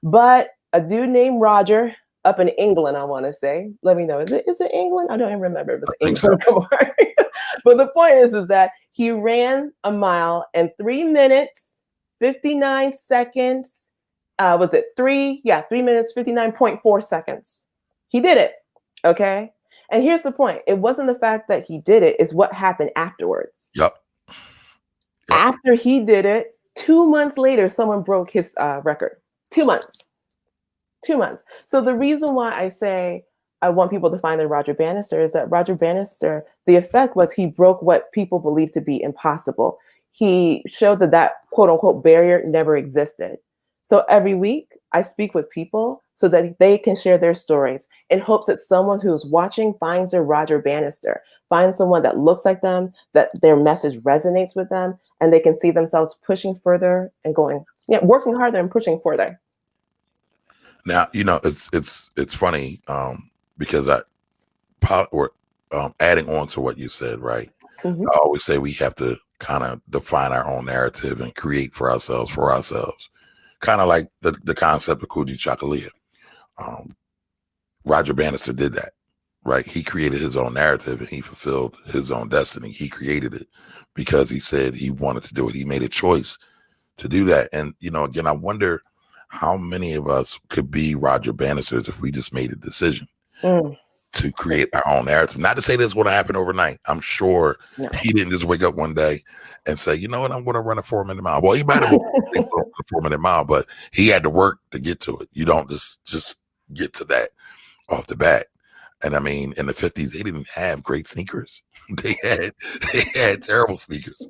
But a dude named Roger up in England, I want to say. Let me know. Is it England? I don't even remember if it's I think England anymore. But the point is that he ran a mile in 3 minutes, 59 seconds. Was it 3 minutes, 59.4 seconds. He did it. Okay. And here's the point. It wasn't the fact that he did it, it's what happened afterwards. Yep. After he did it, 2 months later, someone broke his record. 2 months. 2 months. So the reason why I say I want people to find the Roger Bannister is that Roger Bannister, the effect was he broke what people believed to be impossible. He showed that quote unquote barrier never existed. So every week I speak with people so that they can share their stories in hopes that someone who's watching finds their Roger Bannister, finds someone that looks like them, that their message resonates with them, and they can see themselves pushing further and going, working harder and pushing further. Now, it's funny because we're adding on to what you said, right? Mm-hmm. I always say we have to kind of define our own narrative and create for ourselves, kind of like the concept of Kuji Chakalia. Roger Bannister did that, right? He created his own narrative and he fulfilled his own destiny. He created it because he said he wanted to do it. He made a choice to do that. And, again, I wonder how many of us could be Roger Bannisters if we just made a decision to create our own narrative. Not to say this would happen overnight. I'm sure he didn't just wake up one day and say, you know what, I'm going to run a 4-minute mile. Well, he might have been a 4-minute mile, but he had to work to get to it. You don't just get to that off the bat. And I mean, in the 50s, they didn't have great sneakers. They had terrible sneakers,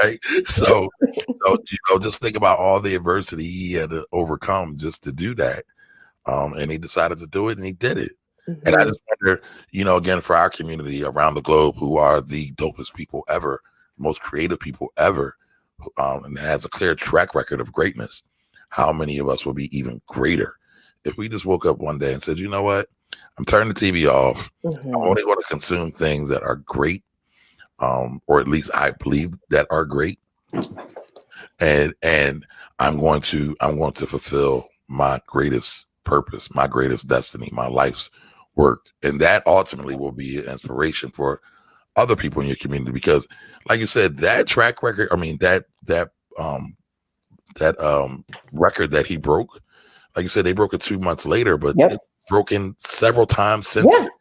right? So just think about all the adversity he had to overcome just to do that. And he decided to do it, and he did it. Mm-hmm. And I just wonder, again, for our community around the globe, who are the dopest people ever, most creative people ever, and has a clear track record of greatness, how many of us will be even greater if we just woke up one day and said, you know what? I'm turning the TV off. Mm-hmm. I'm only going to consume things that are great, or at least I believe that are great. And I'm going to fulfill my greatest purpose, my greatest destiny, my life's work. And that ultimately will be an inspiration for other people in your community, because like you said, that track record, I mean, that record that he broke, like you said, they broke it 2 months later, but it's broken several times since. Yes.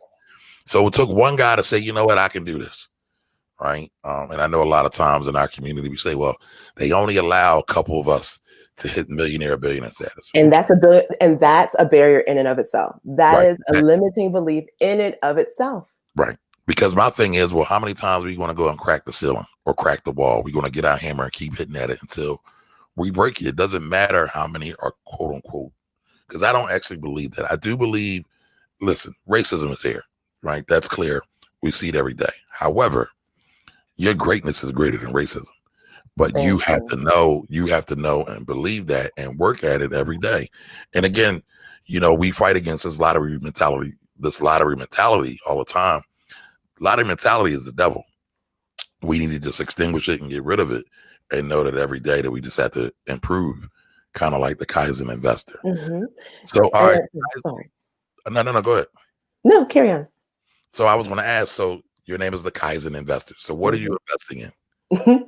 So it took one guy to say, you know what, I can do this. Right. And I know a lot of times in our community, we say, well, they only allow a couple of us to hit millionaire or billionaire status. And that's a barrier in and of itself. That is a limiting belief in and of itself. Right. Because my thing is, well, how many times are we going to go and crack the ceiling or crack the wall? We're going to get our hammer and keep hitting at it until we break it. It doesn't matter how many are quote unquote, because I don't actually believe that. I do believe, listen, racism is here, right? That's clear. We see it every day. However, your greatness is greater than racism, but you have to know and believe that and work at it every day. And again, we fight against this lottery mentality all the time. Lottery mentality is the devil. We need to just extinguish it and get rid of it and know that every day that we just have to improve, kind of like the Kaizen Investor. Mm-hmm. So, all right. Sorry. No, go ahead. No, carry on. So I was going to ask, so your name is the Kaizen Investor. So what are you investing in?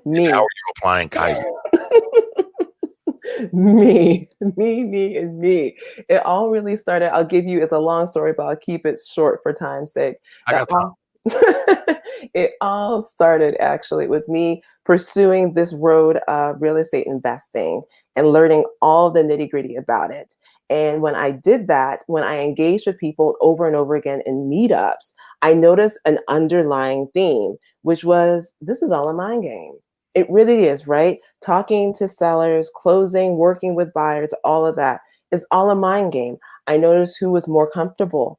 Me. And how are you applying Kaizen? Me. It all really started, I'll give you, it's a long story, but I'll keep it short for time's sake. I got time. It all started actually with me pursuing this road of real estate investing and learning all the nitty-gritty about it. And when I did that, when I engaged with people over and over again in meetups, I noticed an underlying theme, which was, this is all a mind game. It really is, right? Talking to sellers, closing, working with buyers, all of that is all a mind game. I noticed who was more comfortable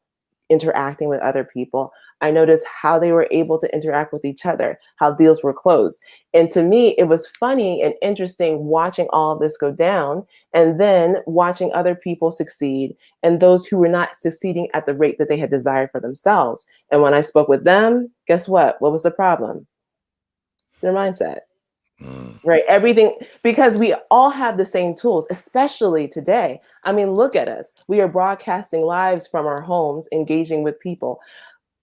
interacting with other people. I noticed how they were able to interact with each other, how deals were closed. And to me, it was funny and interesting watching all of this go down and then watching other people succeed and those who were not succeeding at the rate that they had desired for themselves. And when I spoke with them, guess what? What was the problem? Their mindset. Right. Everything, because we all have the same tools, especially today. I mean, look at us. We are broadcasting lives from our homes, engaging with people.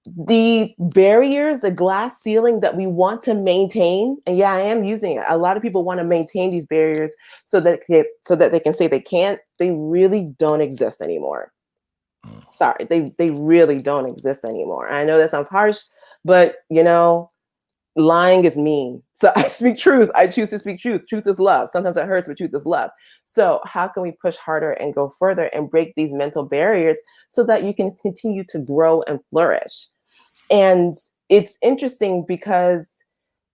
The barriers, the glass ceiling that we want to maintain, and yeah, I am using it. A lot of people want to maintain these barriers so that they can say they can't. They really don't exist anymore. Sorry, they really don't exist anymore. I know that sounds harsh, but lying is mean. So I speak truth. I choose to speak truth. Truth is love. Sometimes it hurts, but truth is love. So how can we push harder and go further and break these mental barriers so that you can continue to grow and flourish? And it's interesting because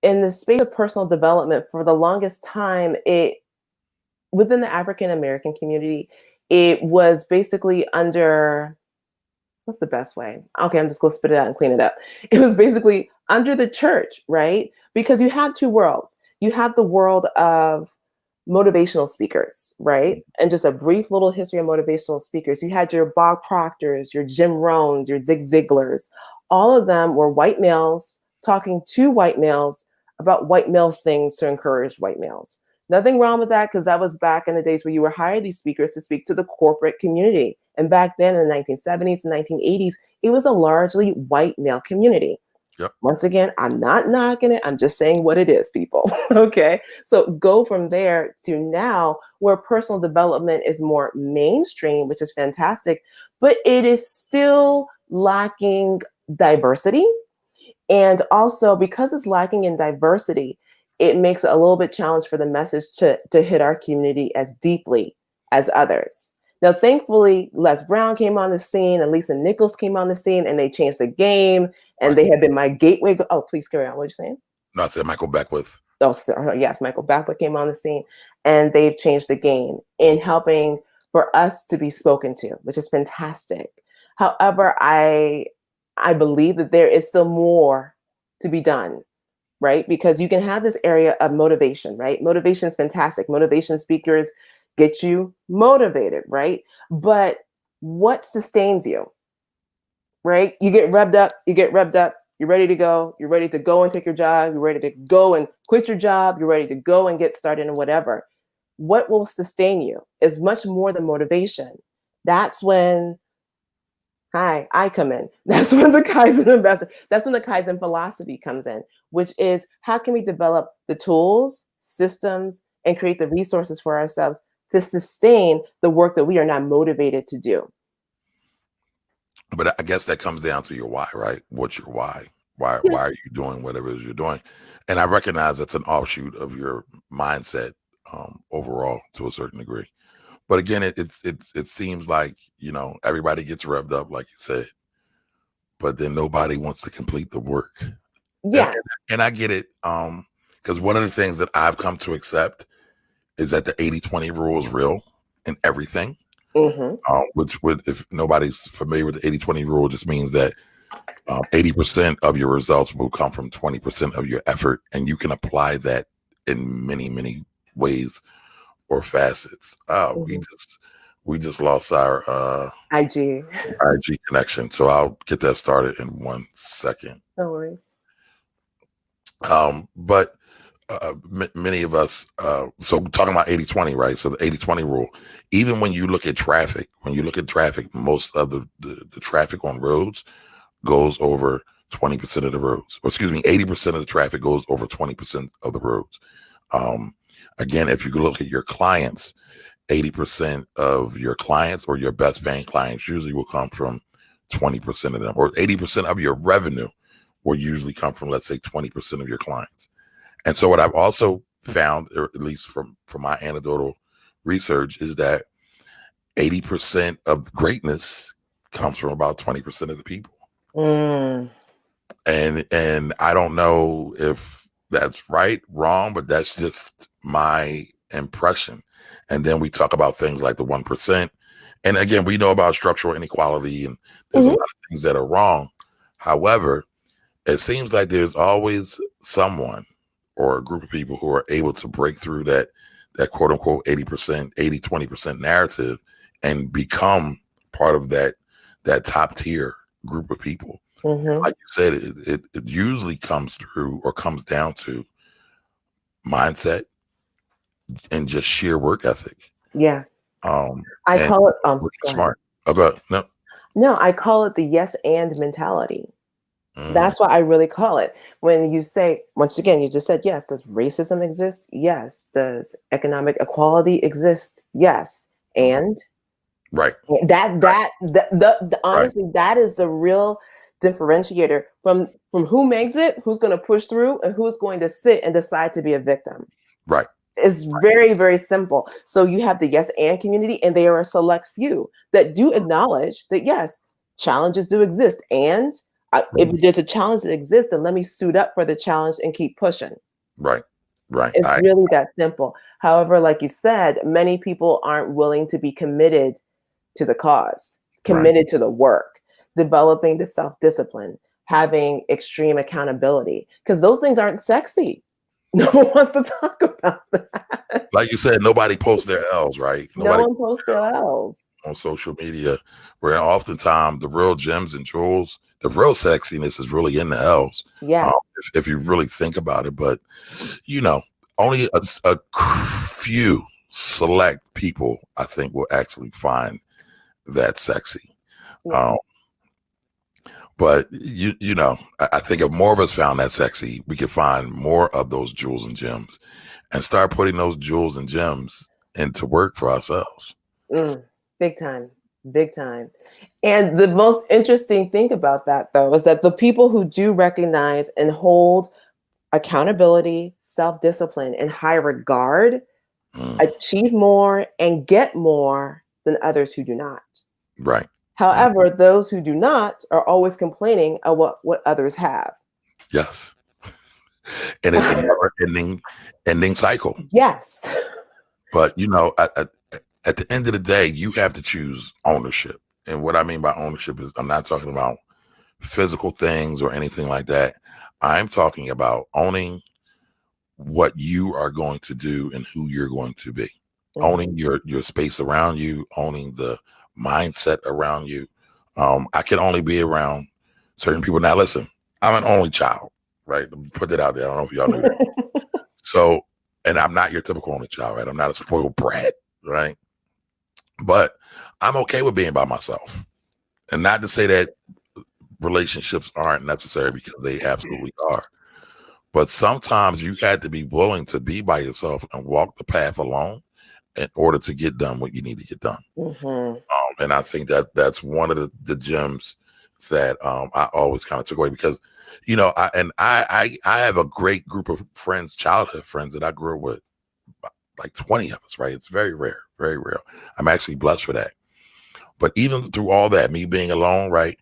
in the space of personal development, for the longest time, within the African American community, it was basically under, what's the best way? Okay, I'm just gonna spit it out and clean it up. It was basically under the church, right? Because you have two worlds. You have the world of motivational speakers, right? And just a brief little history of motivational speakers. You had your Bob Proctors, your Jim Rohns, your Zig Ziglars. All of them were white males talking to white males about white males things to encourage white males. Nothing wrong with that, because that was back in the days where you were hiring these speakers to speak to the corporate community. And back then in the 1970s and 1980s, it was a largely white male community. Yep. Once again, I'm not knocking it. I'm just saying what it is, people. Okay. So go from there to now where personal development is more mainstream, which is fantastic, but it is still lacking diversity. And also, because it's lacking in diversity, it makes it a little bit challenging for the message to hit our community as deeply as others. Now, thankfully, Les Brown came on the scene and Lisa Nichols came on the scene, and they changed the game, and they have been my gateway. Oh, please carry on. What are you saying? No, I said Michael Beckwith. Oh, sorry. Yes, Michael Beckwith came on the scene, and they've changed the game in helping for us to be spoken to, which is fantastic. However, I believe that there is still more to be done, right? Because you can have this area of motivation, right? Motivation is fantastic. Motivation speakers get you motivated, right? But what sustains you, right? You get revved up, you're ready to go, and take your job, you're ready to go and quit your job, you're ready to go and get started in whatever. What will sustain you is much more than motivation. That's when I come in. That's when the Kaizen Investor, that's when the Kaizen philosophy comes in, which is how can we develop the tools, systems, and create the resources for ourselves to sustain the work that we are not motivated to do. But I guess that comes down to your why, right? What's your why? Why are you doing whatever it is you're doing? And I recognize that's an offshoot of your mindset overall to a certain degree. But again, it seems like, everybody gets revved up, like you said, but then nobody wants to complete the work. Yeah. And I get it. Because one of the things that I've come to accept is that the 80-20 rule is real in everything. Which if nobody's familiar with the 80-20 rule, just means that 80% of your results will come from 20% of your effort. And you can apply that in many, many ways or facets. We just lost our IG connection. So I'll get that started in 1 second. No worries. But many of us, so talking about 80-20, right? So the 80-20 rule, even when you look at traffic, most of the traffic on roads goes over 20% of the roads, or excuse me, 80% of the traffic goes over 20% of the roads. Again, if you look at your clients, 80% of your clients or your best paying clients usually will come from 20% of them, or 80% of your revenue will usually come from, let's say, 20% of your clients. And so what I've also found, or at least from my anecdotal research, is that 80% of greatness comes from about 20% of the people. And I don't know if that's right, wrong, but that's just my impression. And then we talk about things like the 1%. And again, we know about structural inequality, and there's a lot of things that are wrong. However, it seems like there's always someone or a group of people who are able to break through that quote unquote 80-20% narrative and become part of that top tier group of people. Like you said, it usually comes through or comes down to mindset, and just sheer work ethic. Yeah. I I call it working smart. Oh, go ahead. No, I call it the yes and mentality. Mm, That's what I really call it. When you say, once again, you just said, yes, does racism exist? Yes. Does economic equality exist? Yes. And right. honestly, that is the real differentiator from who makes it, who's going to push through, and who's going to sit and decide to be a victim. Right. It's very, very simple. So you have the yes and community, and they are a select few that do acknowledge that, yes, challenges do exist. And if there's a challenge that exists, then let me suit up for the challenge and keep pushing. Right. Right. It's really that simple. However, like you said, many people aren't willing to be committed to the cause, committed to the work, developing the self-discipline, having extreme accountability, because those things aren't sexy. No one wants to talk about that. Like you said, nobody posts their L's, right? No one posts their L's on social media, where oftentimes the real gems and jewels, the real sexiness is really in the L's. Yes. If you really think about it, but only a few select people, I think, will actually find that sexy. But I think if more of us found that sexy, we could find more of those jewels and gems and start putting those jewels and gems into work for ourselves. Big time. Big time. And the most interesting thing about that, though, is that the people who do recognize and hold accountability, self-discipline in high regard achieve more and get more than others who do not. Right. However, those who do not are always complaining of what others have. Yes. And it's a never ending cycle. Yes. But, at the end of the day, you have to choose ownership. And what I mean by ownership is I'm not talking about physical things or anything like that. I'm talking about owning what you are going to do and who you're going to be. Owning your space around you, owning the mindset around you. I can only be around certain people. Now, listen, I'm an only child, right? Put that out there. I don't know if y'all knew that. So, and I'm not your typical only child, right? I'm not a spoiled brat, right? But I'm okay with being by myself. And not to say that relationships aren't necessary, because they absolutely are. But sometimes you had to be willing to be by yourself and walk the path alone in order to get done what you need to get done. And I think that that's one of the gems that I always kind of took away, because, I have a great group of friends, childhood friends that I grew up with, like 20 of us, right? It's very rare, very rare. I'm actually blessed for that. But even through all that, me being alone, right?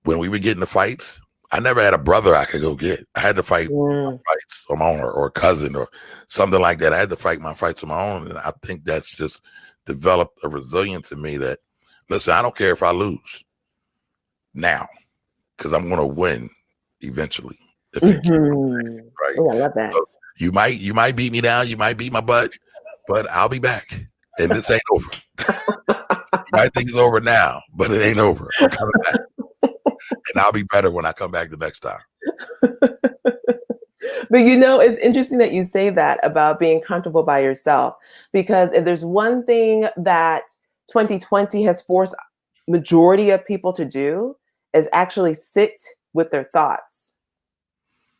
When we would get into fights, I never had a brother I could go get. I had to fight my fights on my own, or a cousin or something like that. I had to fight my fights on my own. And I think that's just developed a resilience in me that, listen, I don't care if I lose now, because I'm going to win eventually. If you right? Oh, I love that. So you might beat me down, you might beat my butt, but I'll be back. And this ain't over. You might think it's over now, but it ain't over. I'm coming back. And I'll be better when I come back the next time. But it's interesting that you say that about being comfortable by yourself, because if there's one thing that 2020 has forced majority of people to do, is actually sit with their thoughts.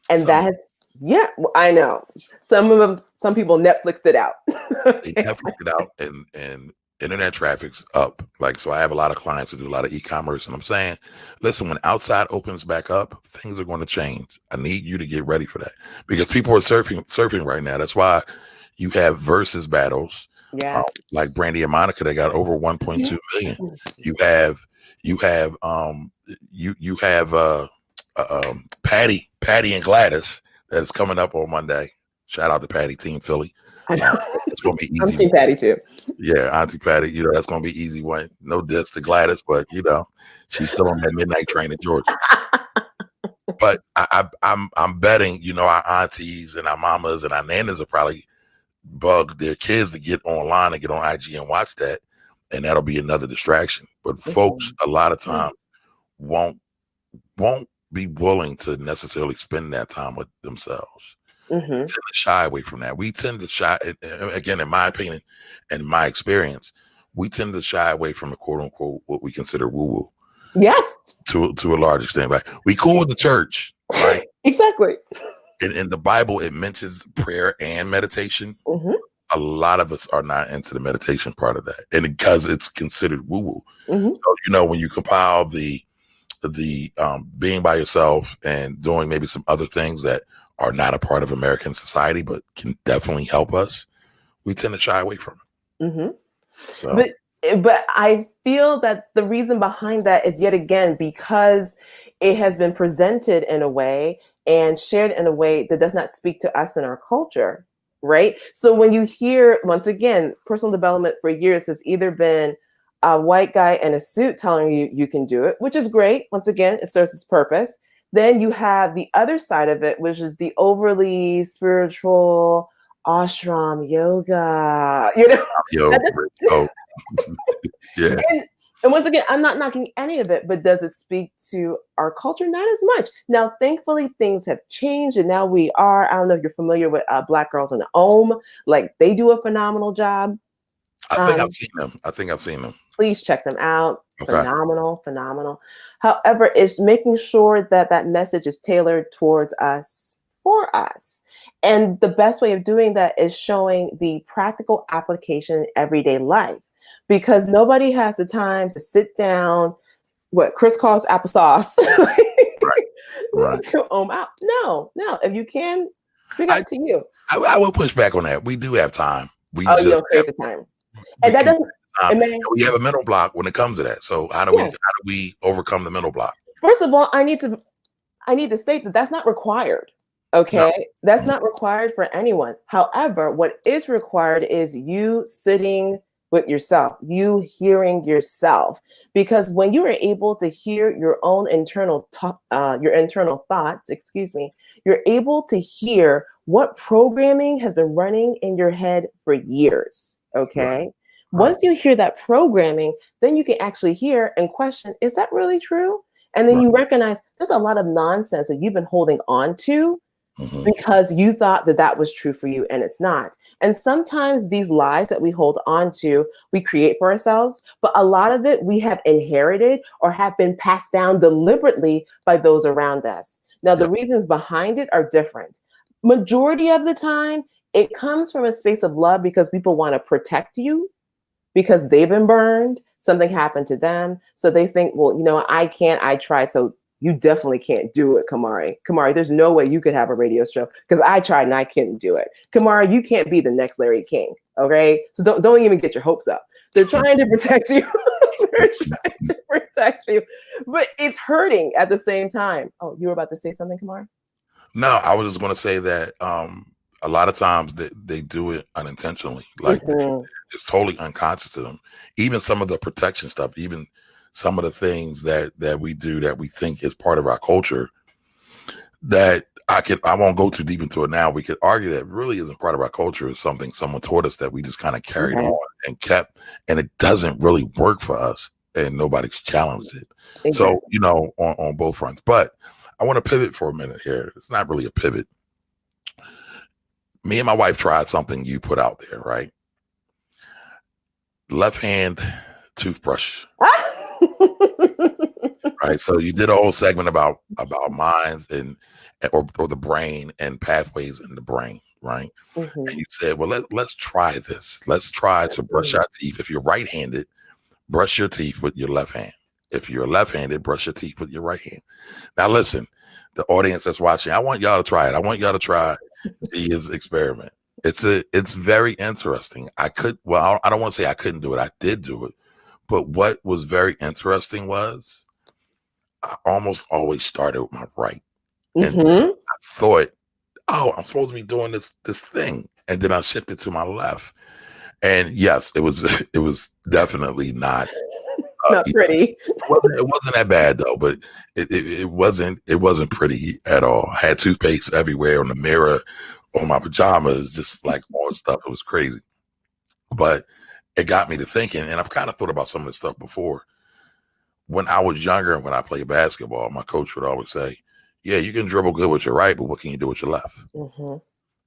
And I know. Some people Netflixed it out. They Netflixed it out, and internet traffic's up. Like, so I have a lot of clients who do a lot of e-commerce, and I'm saying, listen, when outside opens back up, things are going to change. I need you to get ready for that, because people are surfing right now. That's why you have versus battles. Yes. Like Brandy and Monica, they got over 1.2 million. You have Patty and Gladys that is coming up on Monday. Shout out to Patty, Team Philly. It's gonna be easy. I'm Team Patty too. Yeah, Auntie Patty. That's gonna be easy one. No diss to Gladys, but she's still on that midnight train in Georgia. But I'm betting our aunties and our mamas and our nanas will probably bug their kids to get online and get on IG and watch that, and that'll be another distraction. But folks, a lot of time won't be willing to necessarily spend that time with themselves. Mm-hmm. We tend to shy away from that. We tend to shy, again, in my opinion and my experience, we tend to shy away from the quote unquote what we consider woo-woo. Yes. To a large extent, right? We call it the church, right? Exactly. In the Bible, it mentions prayer and meditation. Mm-hmm. A lot of us are not into the meditation part of that, and because it's considered woo-woo. Mm-hmm. So, when you compile the being by yourself and doing maybe some other things that are not a part of American society, but can definitely help us, we tend to shy away from it. Mm-hmm. So, but I feel that the reason behind that is yet again because it has been presented in a way and shared in a way that does not speak to us in our culture, right? So when you hear, once again, personal development for years has either been a white guy in a suit telling you you can do it, which is great. Once again, it serves its purpose. Then you have the other side of it, which is the overly spiritual ashram yoga, yo, oh, yeah. And once again, I'm not knocking any of it, but does it speak to our culture? Not as much. Now, thankfully, things have changed, and now we are. I don't know if you're familiar with Black Girls in the Om. Like, they do a phenomenal job. I think I've seen them. Please check them out. Okay. Phenomenal. However, it's making sure that that message is tailored towards us, for us. And the best way of doing that is showing the practical application in everyday life. Because nobody has the time to sit down, what Chris calls applesauce, Right. to out. No. If you can, big up to you. I will push back on that. We do have time. You don't create the time, and that doesn't. We have a mental block when it comes to that. So how do we overcome the mental block? First of all, I need to state that that's not required. Okay, no. That's not required for anyone. However, what is required is you sitting with yourself, you hearing yourself, because when you are able to hear your own internal your internal thoughts, you're able to hear what programming has been running in your head for years. Okay. Right. Once you hear that programming, then you can actually hear and question, is that really true? And then you recognize there's a lot of nonsense that you've been holding on to because you thought that that was true for you and it's not. And sometimes these lies that we hold on to, we create for ourselves, but a lot of it we have inherited or have been passed down deliberately by those around us. Now, the reasons behind it are different. Majority of the time, it comes from a space of love because people want to protect you because they've been burned, something happened to them. So they think, well, I can't, I tried. So you definitely can't do it, Kamari. Kamari, there's no way you could have a radio show because I tried and I couldn't do it. Kamari, you can't be the next Larry King, okay? So don't even get your hopes up. They're trying to protect you. They're trying to protect you, but it's hurting at the same time. Oh, you were about to say something, Kamari? No, I was just going to say that a lot of times they do it unintentionally. Like it's totally unconscious to them. Even some of the protection stuff, even some of the things that we do that we think is part of our culture that I won't go too deep into it now. We could argue that really isn't part of our culture. It's something someone taught us that we just kind of carried on and kept, and it doesn't really work for us and nobody's challenged it. Exactly. So, on both fronts, but I want to pivot for a minute here. It's not really a pivot. Me and my wife tried something you put out there, right? Left hand toothbrush. Right. So you did a whole segment about minds or the brain and pathways in the brain, right? And you said, well, let's try this. Let's try to brush our teeth. If you're right-handed, brush your teeth with your left hand. If you're left-handed, brush your teeth with your right hand. Now, listen, the audience that's watching, I want y'all to try it. I want y'all to try Gia's experiment. It's very interesting. I don't want to say I couldn't do it. I did do it. But what was very interesting was I almost always started with my right. And I thought, oh, I'm supposed to be doing this thing. And then I shifted to my left. And yes, it was definitely not not pretty. It wasn't that bad though, but it wasn't pretty at all. I had toothpaste everywhere on the mirror, on my pajamas, just like all stuff. It was crazy. But it got me to thinking, and I've kind of thought about some of this stuff before. When I was younger and when I played basketball, my coach would always say, yeah, you can dribble good with your right, but what can you do with your left?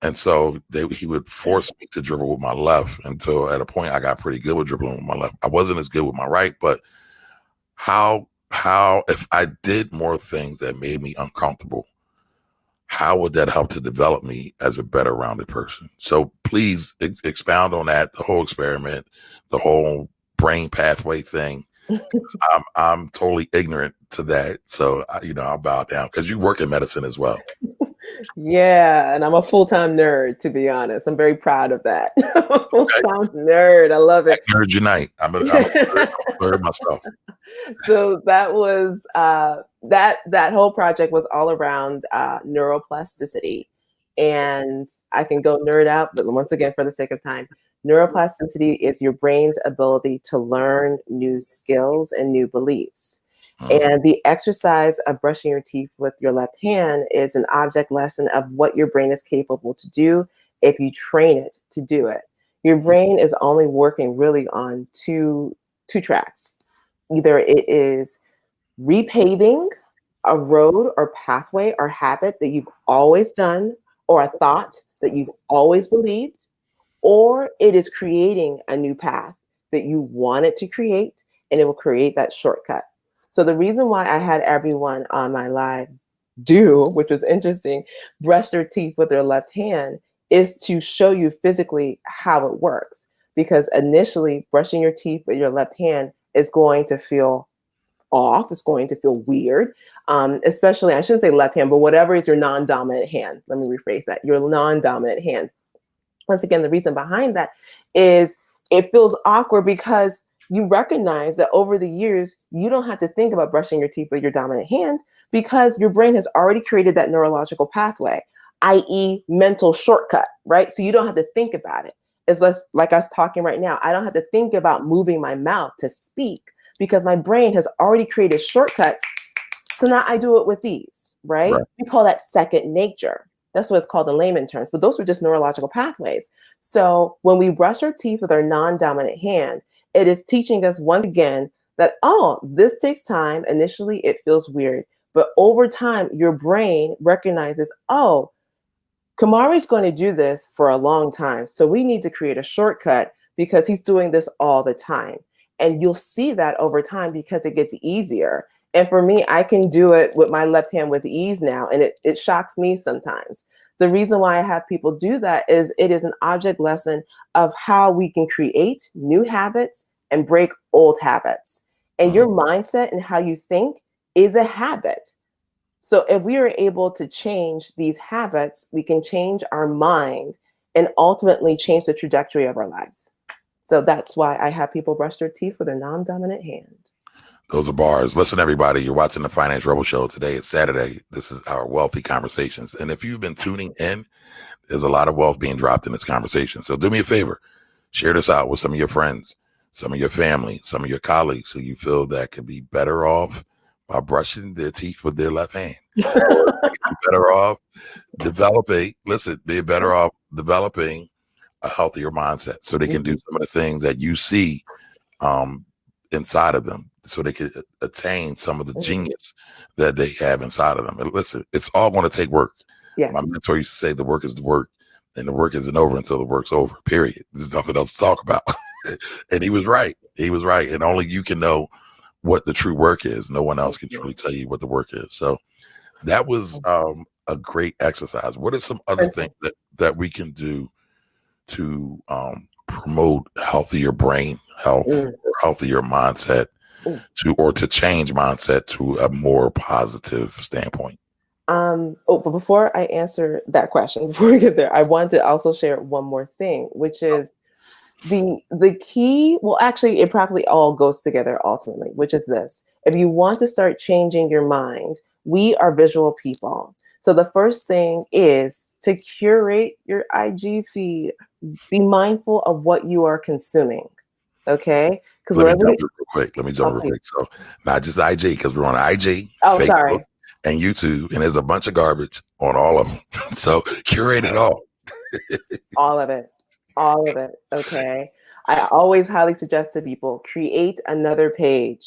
And so he would force me to dribble with my left until at a point I got pretty good with dribbling with my left. I wasn't as good with my right, but how if I did more things that made me uncomfortable, how would that help to develop me as a better rounded person? So please expound on that, the whole experiment, the whole brain pathway thing. I'm totally ignorant to that. So, I'll bow down because you work in medicine as well. Yeah, and I'm a full-time nerd, to be honest. I'm very proud of that. Full-time nerd. I love it. Nerd unite. I'm a nerd myself. So that was that whole project was all around neuroplasticity. And I can go nerd out, but once again, for the sake of time, neuroplasticity is your brain's ability to learn new skills and new beliefs. And the exercise of brushing your teeth with your left hand is an object lesson of what your brain is capable to do if you train it to do it. Your brain is only working really on two tracks. Either it is repaving a road or pathway or habit that you've always done, or a thought that you've always believed, or it is creating a new path that you wanted to create, and it will create that shortcut. So the reason why I had everyone on my live which was interesting, brush their teeth with their left hand, is to show you physically how it works. Because initially, brushing your teeth with your left hand is going to feel off. It's going to feel weird, especially, I shouldn't say left hand, but whatever is your non-dominant hand. Let me rephrase that, your non-dominant hand. Once again, the reason behind that is it feels awkward because you recognize that over the years, you don't have to think about brushing your teeth with your dominant hand because your brain has already created that neurological pathway, i.e. mental shortcut, right? So you don't have to think about it. It's less like us talking right now. I don't have to think about moving my mouth to speak because my brain has already created shortcuts. So now I do it with ease, right? We call that second nature. That's what it's called in layman terms, but those were just neurological pathways. So when we brush our teeth with our non-dominant hand, it is teaching us once again that, this takes time. Initially, it feels weird, but over time, your brain recognizes, Kamari's going to do this for a long time. So we need to create a shortcut because he's doing this all the time. And you'll see that over time because it gets easier. And for me, I can do it with my left hand with ease now. And it shocks me sometimes. The reason why I have people do that is it is an object lesson of how we can create new habits and break old habits. And your mindset and how you think is a habit. So if we are able to change these habits, we can change our mind and ultimately change the trajectory of our lives. So that's why I have people brush their teeth with a non-dominant hand. Those are bars. Listen, everybody, you're watching the Finance Rebel Show. Today is Saturday. This is our Wealthy Conversations. And if you've been tuning in, there's a lot of wealth being dropped in this conversation. So do me a favor, share this out with some of your friends, some of your family, some of your colleagues who you feel that could be better off by brushing their teeth with their left hand. Or be better off be better off developing a healthier mindset so they can do some of the things that you see inside of them, so they could attain some of the genius that they have inside of them. And listen, it's all going to take work. Yes. My mentor used to say the work is the work, and the work isn't over until the work's over, period. There's nothing else to talk about. And he was right. And only you can know what the true work is. No one else can truly tell you what the work is. So that was a great exercise. What are some other things that we can do to promote healthier brain health or healthier mindset to change mindset to a more positive standpoint? But before I answer that question, before we get there, I want to also share one more thing, which is the key. Well, actually, it probably all goes together ultimately, which is this. If you want to start changing your mind, we are visual people. So the first thing is to curate your IG feed. Be mindful of what you are consuming. Okay? Because Let me jump real quick. So not just IG, because we're on IG, Facebook, and YouTube, and there's a bunch of garbage on all of them. So curate it all. All of it. Okay. I always highly suggest to people, create another page.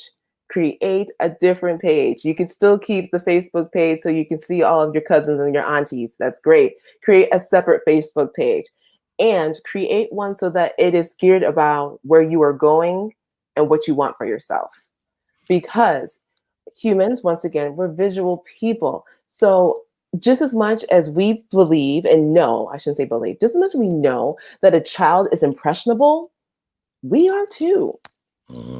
create a different page. You can still keep the Facebook page so you can see all of your cousins and your aunties. That's great. Create a separate Facebook page and create one so that it is geared about where you are going and what you want for yourself. Because humans, once again, we're visual people. So just as much as we believe and know, I shouldn't say believe, just as much as we know that a child is impressionable, we are too.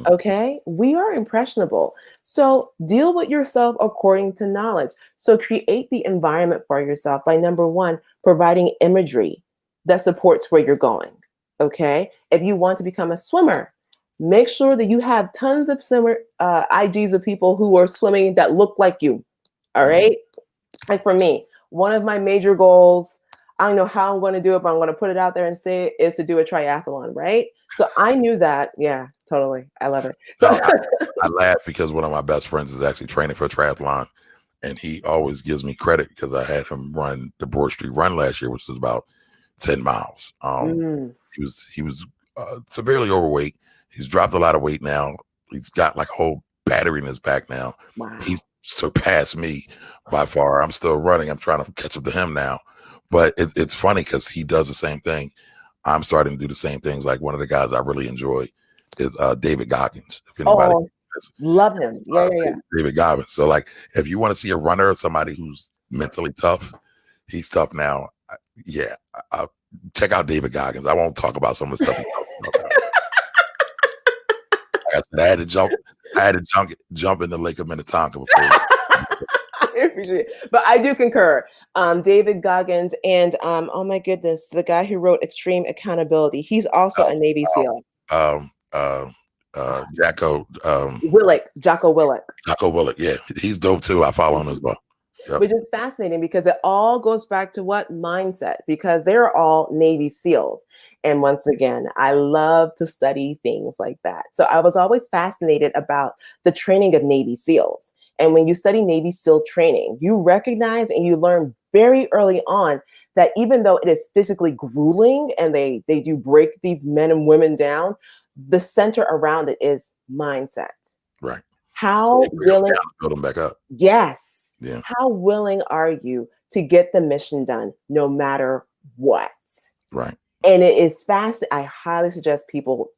Okay, we are impressionable. So deal with yourself according to knowledge. So create the environment for yourself by number one, providing imagery that supports where you're going. Okay, if you want to become a swimmer, make sure that you have tons of swimmer IGs of people who are swimming that look like you. All right. Like for me, one of my major goals, I don't know how I'm going to do it, but I'm going to put it out there and say it, is to do a triathlon, right? So I knew that. Yeah, totally. I love it. So No, I laugh because one of my best friends is actually training for a triathlon, and he always gives me credit because I had him run the Broad Street Run last year, which was about 10 miles. He was severely overweight. He's dropped a lot of weight now. He's got like a whole battery in his back now. wow. He's surpassed me by far. I'm still running. I'm trying to catch up to him now. But it's funny because he does the same thing. I'm starting to do the same things. Like one of the guys I really enjoy is David Goggins. If anybody Love him. Yeah. David Goggins. So like if you want to see a runner or somebody who's mentally tough, he's tough now. Yeah. Check out David Goggins. I won't talk about some of the stuff he talks about. Like I said, I had to jump in the Lake of Minnetonka before. I appreciate it. But I do concur. David Goggins and oh my goodness, the guy who wrote Extreme Accountability. He's also a Navy SEAL. Jocko Willink. Jocko Willink, yeah, he's dope too. I follow him as well. Yep. Which is fascinating because it all goes back to what mindset, because they're all Navy SEALs. And once again, I love to study things like that. So I was always fascinated about the training of Navy SEALs. And when you study Navy SEAL training, you recognize and you learn very early on that even though it is physically grueling and they do break these men and women down, the center around it is mindset. Right. How willing, build them back up. Yes. Yeah. How willing are you to get the mission done no matter what? Right. And it is fast. I highly suggest people,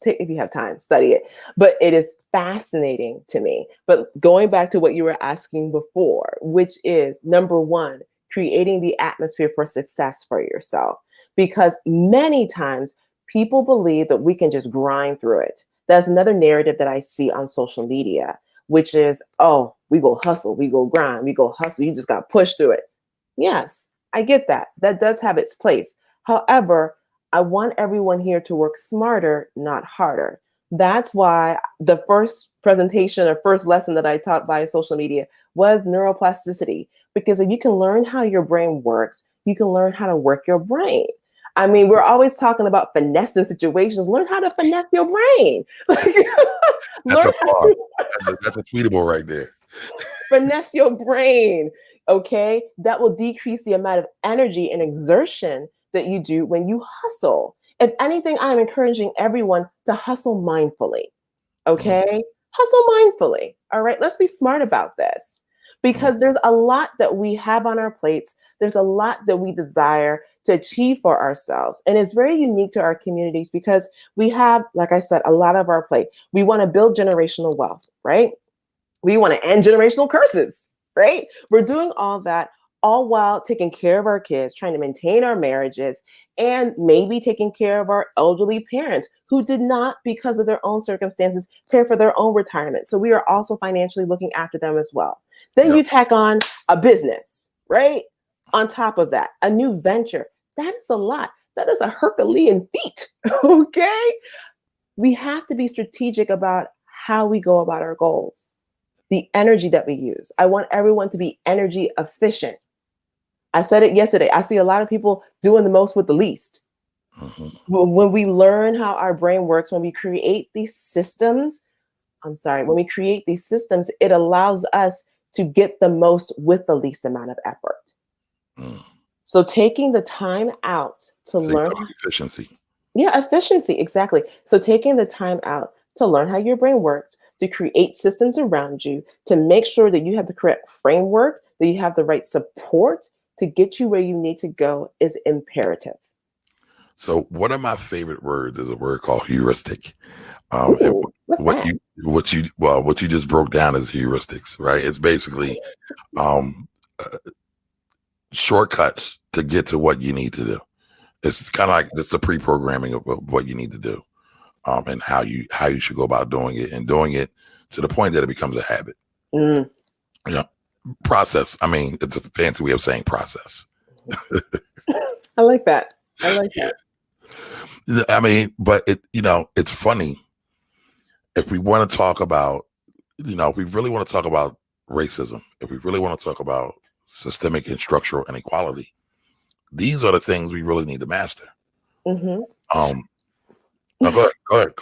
if you have time, study it. But it is fascinating to me. But going back to what you were asking before, which is number one, creating the atmosphere for success for yourself. Because many times people believe that we can just grind through it. That's another narrative that I see on social media, which is, oh, we go hustle, we go grind, we go hustle. You just got to push through it. Yes, I get that. That does have its place. However, I want everyone here to work smarter, not harder. That's why the first presentation or first lesson that I taught via social media was neuroplasticity. Because if you can learn how your brain works, you can learn how to work your brain. I mean, we're always talking about finessing situations. Learn how to finesse your brain. That's a tweetable right there. Finesse your brain, okay? That will decrease the amount of energy and exertion that you do when you hustle. If anything, I'm encouraging everyone to hustle mindfully, okay? Hustle mindfully, all right? Let's be smart about this because there's a lot that we have on our plates. There's a lot that we desire to achieve for ourselves. And it's very unique to our communities because we have, like I said, a lot of our plate. We want to build generational wealth, right? We want to end generational curses, right? We're doing all that all while taking care of our kids, trying to maintain our marriages, and maybe taking care of our elderly parents who did not, because of their own circumstances, care for their own retirement. So we are also financially looking after them as well. Then you tack on a business, right? On top of that, a new venture. That is a lot. That is a Herculean feat, okay? We have to be strategic about how we go about our goals. The energy that we use. I want everyone to be energy efficient. I said it yesterday. I see a lot of people doing the most with the least. When we learn how our brain works, when we create these systems, it allows us to get the most with the least amount of effort. So taking the time out to learn efficiency. Yeah, efficiency, exactly. So taking the time out to learn how your brain works, to create systems around you to make sure that you have the correct framework, that you have the right support to get you where you need to go is imperative. So one of my favorite words is a word called heuristic. And Ooh, what's what that? you just broke down is heuristics, right? It's basically um, uh, shortcuts to get to what you need to do. It's kind of like it's the pre-programming of what you need to do, and how you should go about doing it, and doing it to the point that it becomes a habit. Mm, Yeah, process. I mean, it's a fancy way of saying process. I like that. I like Yeah, that. I mean, but it's funny if we want to talk about, if we really want to talk about racism, if we really want to talk about systemic and structural inequality, these are the things we really need to master. Hmm. Um, no, go ahead.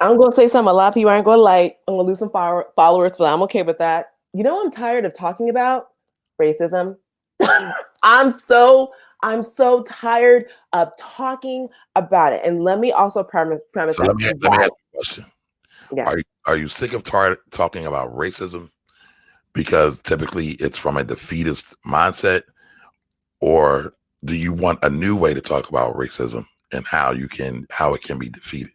I'm going to say something a lot of people aren't going to like. I'm going to lose some followers, but I'm okay with that. You know what I'm tired of talking about? Racism. I'm so tired of talking about it. And let me also premise So that let me ask you a question. Yes. Are you sick of talking about racism because typically it's from a defeatist mindset, or do you want a new way to talk about racism and how it can be defeated?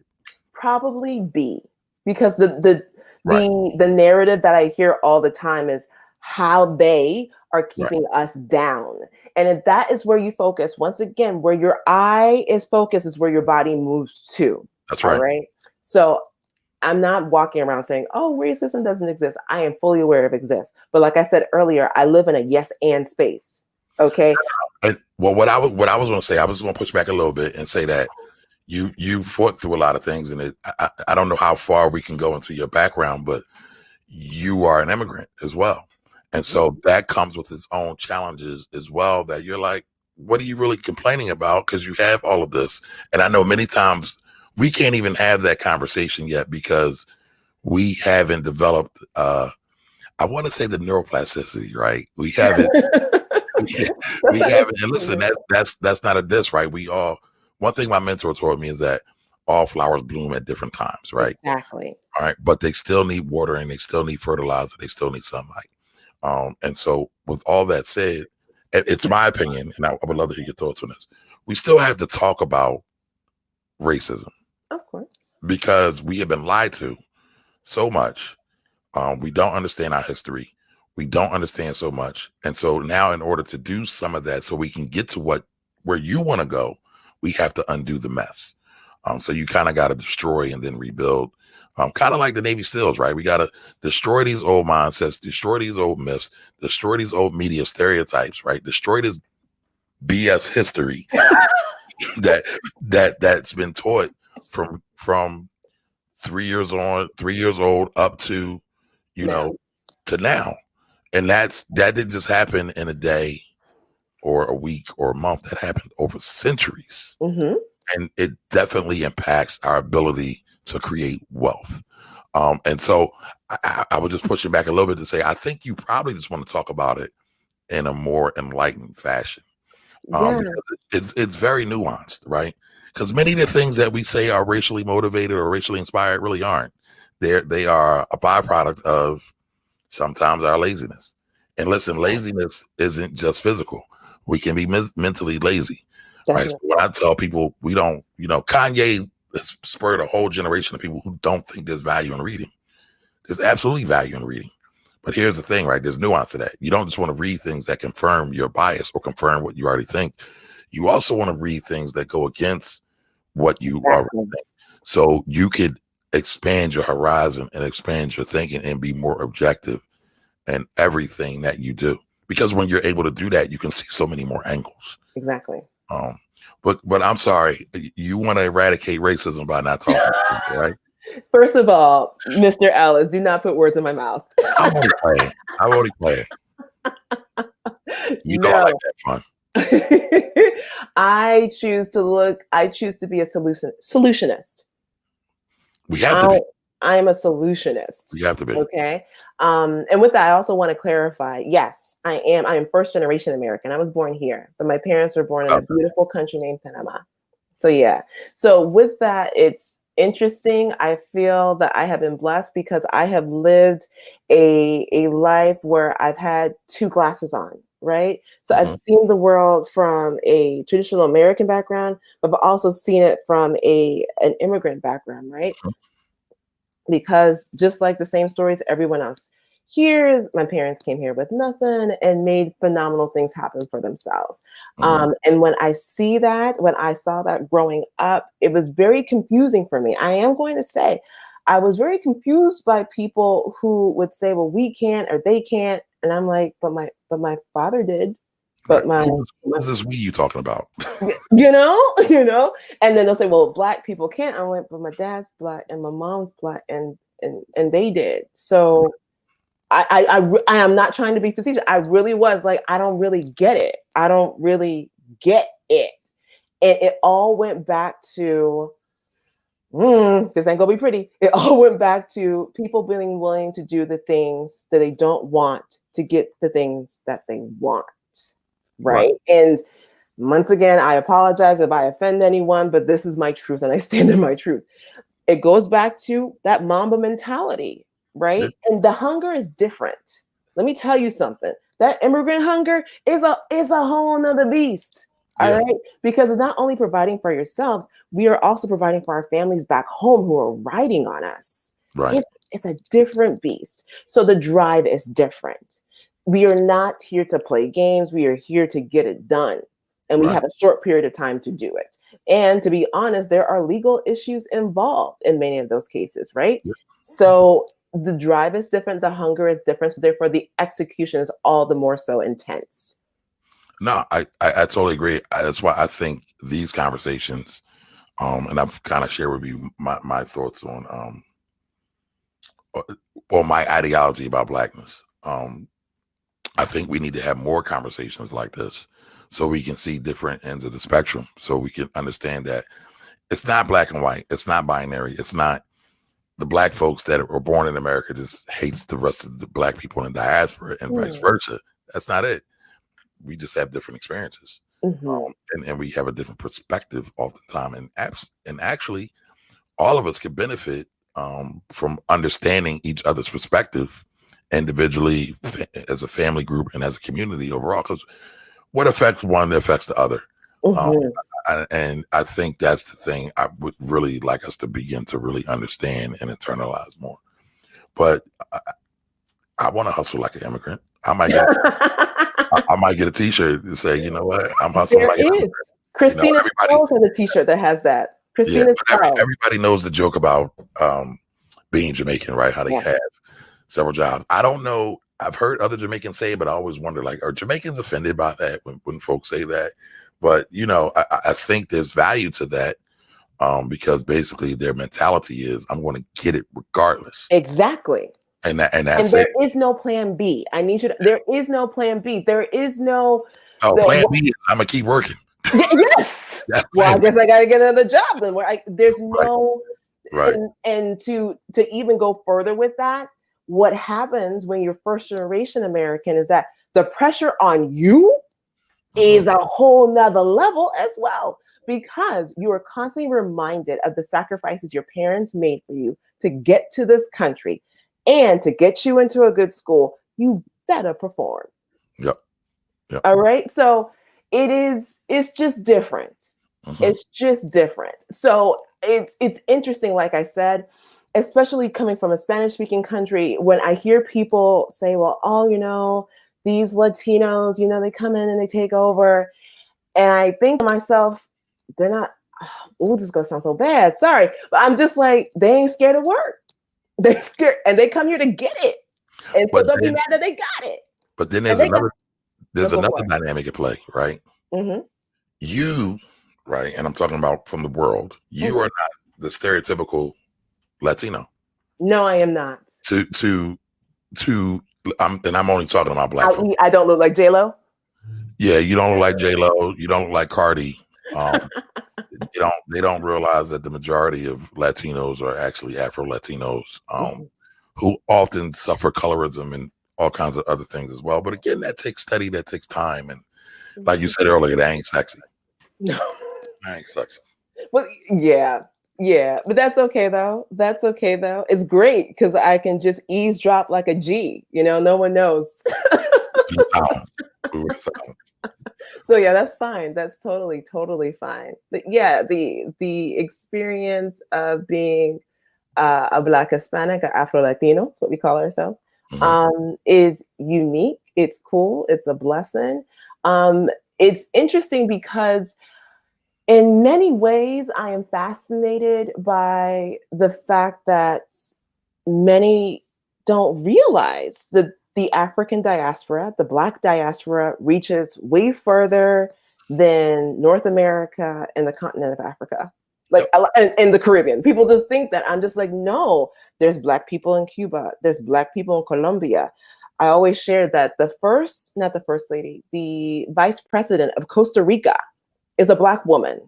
Probably B, because the Right, the narrative that I hear all the time is how they are right. keeping us down. And if that is where you focus, once again, where your eye is focused is where your body moves to. That's All right. right. So I'm not walking around saying, oh, racism doesn't exist. I am fully aware it exists. But like I said earlier, I live in a yes and space. Okay. And well, what I was going to say, I was going to push back a little bit and say that you fought through a lot of things, and I don't know how far we can go into your background, but you are an immigrant as well, and so that comes with its own challenges as well. That you're like, what are you really complaining about? Because you have all of this, and I know many times we can't even have that conversation yet because we haven't developed. I want to say the neuroplasticity, right? We haven't. We haven't. And listen, that's not a diss, right? We all. One thing my mentor told me is that all flowers bloom at different times, right? Exactly. All right, but they still need water, and they still need fertilizer, they still need sunlight. And so, with all that said, it's my opinion, and I would love to hear your thoughts on this. We still have to talk about racism Of course. because we have been lied to so much. We don't understand our history. We don't understand so much. And so now, in order to do some of that, so we can get to where you want to go, we have to undo the mess. So you kind of got to destroy and then rebuild. Kind of like the Navy SEALs, right? We got to destroy these old mindsets, destroy these old myths, destroy these old media stereotypes, right? Destroy this BS history that's been taught from 3 years old up to Now. to now. And that didn't just happen in a day or a week or a month. That happened over centuries. Mm-hmm. And it definitely impacts our ability to create wealth. And so I was just pushing back a little bit to say, I think you probably just want to talk about it in a more enlightened fashion. Yeah. Because it's very nuanced, right? Because many of the things that we say are racially motivated or racially inspired really aren't. They are a byproduct of sometimes our laziness. And listen, laziness isn't just physical. We can be mentally lazy, right? So Definitely. when I tell people we don't, Kanye has spurred a whole generation of people who don't think there's value in reading. There's absolutely value in reading. But here's the thing, right? There's nuance to that. You don't just want to read things that confirm your bias or confirm what you already think. You also want to read things that go against what you already Exactly. think. So you could expand your horizon and expand your thinking and be more objective in everything that you do. Because when you're able to do that, you can see so many more angles. Exactly. But I'm sorry, you want to eradicate racism by not talking about it, right? First of all, Mr. Ellis, do not put words in my mouth. I'm only playing. I'm only playing. You know I No. like that fun. I choose to be a solutionist. We have to be. I am a solutionist. We have to be. Okay. And with that, I also want to clarify. Yes, I am first generation American. I was born here, but my parents were born in a beautiful country named Panama. So yeah. So with that, interesting. I feel that I have been blessed because I have lived a life where I've had two glasses on, right? So I've seen the world from a traditional American background, but I've also seen it from an immigrant background, right? Because just like the same stories everyone else hears, my parents came here with nothing and made phenomenal things happen for themselves. And when I saw that growing up, it was very confusing for me. I am going to say, I was very confused by people who would say, well, we can't or they can't. And I'm like, but my father did. But Right. Who's this we you talking about? you know, and then they'll say, well, black people can't. I'm like, but my dad's black and my mom's black and they did. So I am not trying to be facetious. I really was like, I don't really get it. I don't really get it. And it all went back to, this ain't gonna be pretty. It all went back to people being willing to do the things that they don't want to get the things that they want. Right. And once again, I apologize if I offend anyone, but this is my truth and I stand in my truth. It goes back to that Mamba mentality, right? Yep. And the hunger is different. Let me tell you something. That immigrant hunger is a whole nother beast. All right. Because it's not only providing for yourselves, we are also providing for our families back home who are riding on us. Right. It's a different beast. So the drive is different. We are not here to play games. We are here to get it done. And we have a short period of time to do it. And to be honest, there are legal issues involved in many of those cases, right? Yep. So the drive is different. The hunger is different. So therefore, the execution is all the more so intense. No, I totally agree. That's why I think these conversations, and I've kind of shared with you my thoughts on, or my ideology about blackness. I think we need to have more conversations like this so we can see different ends of the spectrum, so we can understand that it's not black and white. It's not binary. It's not the black folks that were born in America just hates the rest of the black people in diaspora and vice versa. That's not it. We just have different experiences, and we have a different perspective all the time. And actually, all of us can benefit from understanding each other's perspective individually, as a family group, and as a community overall. Because what affects one affects the other. And I think that's the thing I would really like us to begin to really understand and internalize more. But I want to hustle like an immigrant. I might get a T-shirt to say, you know what, I'm hustling like an immigrant. Christina Charles has a T-shirt that has that. Christina everybody knows the joke about being Jamaican, right? How they have several jobs. I don't know. I've heard other Jamaicans say it, but I always wonder, like, are Jamaicans offended by that when folks say that? But, you know, I think there's value to that because basically their mentality is, I'm going to get it regardless. Exactly. And that's there is no plan B. I need you to, there is no plan B. There is no. Plan B is I'm going to keep working. Yes. Well, I guess I got to get another job then. Where there's no. Right. And to even go further with that, what happens when you're first generation American is that the pressure on you is a whole nother level as well, because you are constantly reminded of the sacrifices your parents made for you to get to this country and to get you into a good school. You better perform. Yep. All right. So it's just different. It's just different. So it's interesting, like I said, especially coming from a Spanish speaking country, when I hear people say, well, oh, you know, these Latinos, you know, they come in and they take over. And I think to myself, they're not, oh, this is going to sound so bad. Sorry. But I'm just like, they ain't scared of work. They're scared and they come here to get it. And so they'll be mad that they got it. But then there's another dynamic at play, right? You, right, and I'm talking about from the world, you are not the stereotypical Latino. No, I am not. I'm only talking about black folks. I don't look like J-Lo. Yeah, you don't look like J-Lo. You don't look like Cardi. They don't realize that the majority of Latinos are actually Afro Latinos, who often suffer colorism and all kinds of other things as well. But again, that takes study, that takes time, and like you said earlier, that ain't sexy. No, that ain't sexy. Well, yeah. Yeah, but that's okay though. That's okay though. It's great because I can just eavesdrop like a G. No one knows. Sounds. Sounds. So yeah, that's fine. That's totally fine. But yeah, the experience of being a Black Hispanic or Afro Latino, that's what we call ourselves, is unique. It's cool. It's a blessing. It's interesting because in many ways, I am fascinated by the fact that many don't realize that the African diaspora, the Black diaspora, reaches way further than North America and the continent of Africa, like in the Caribbean. People just think that. I'm just like, no, there's Black people in Cuba, there's Black people in Colombia. I always share that not the first lady, the vice president of Costa Rica is a Black woman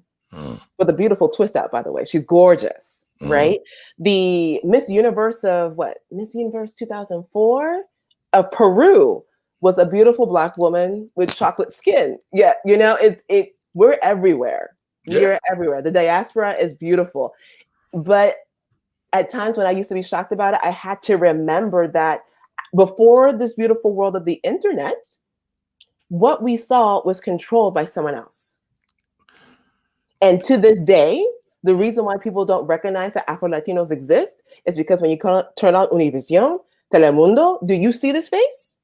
with a beautiful twist out, by the way. She's gorgeous, right? The Miss Universe Miss Universe 2004 of Peru was a beautiful Black woman with chocolate skin. Yeah, we're everywhere. We're everywhere. The diaspora is beautiful. But at times when I used to be shocked about it, I had to remember that before this beautiful world of the internet, what we saw was controlled by someone else. And to this day, the reason why people don't recognize that Afro-Latinos exist is because when you turn on Univision, Telemundo, do you see this face?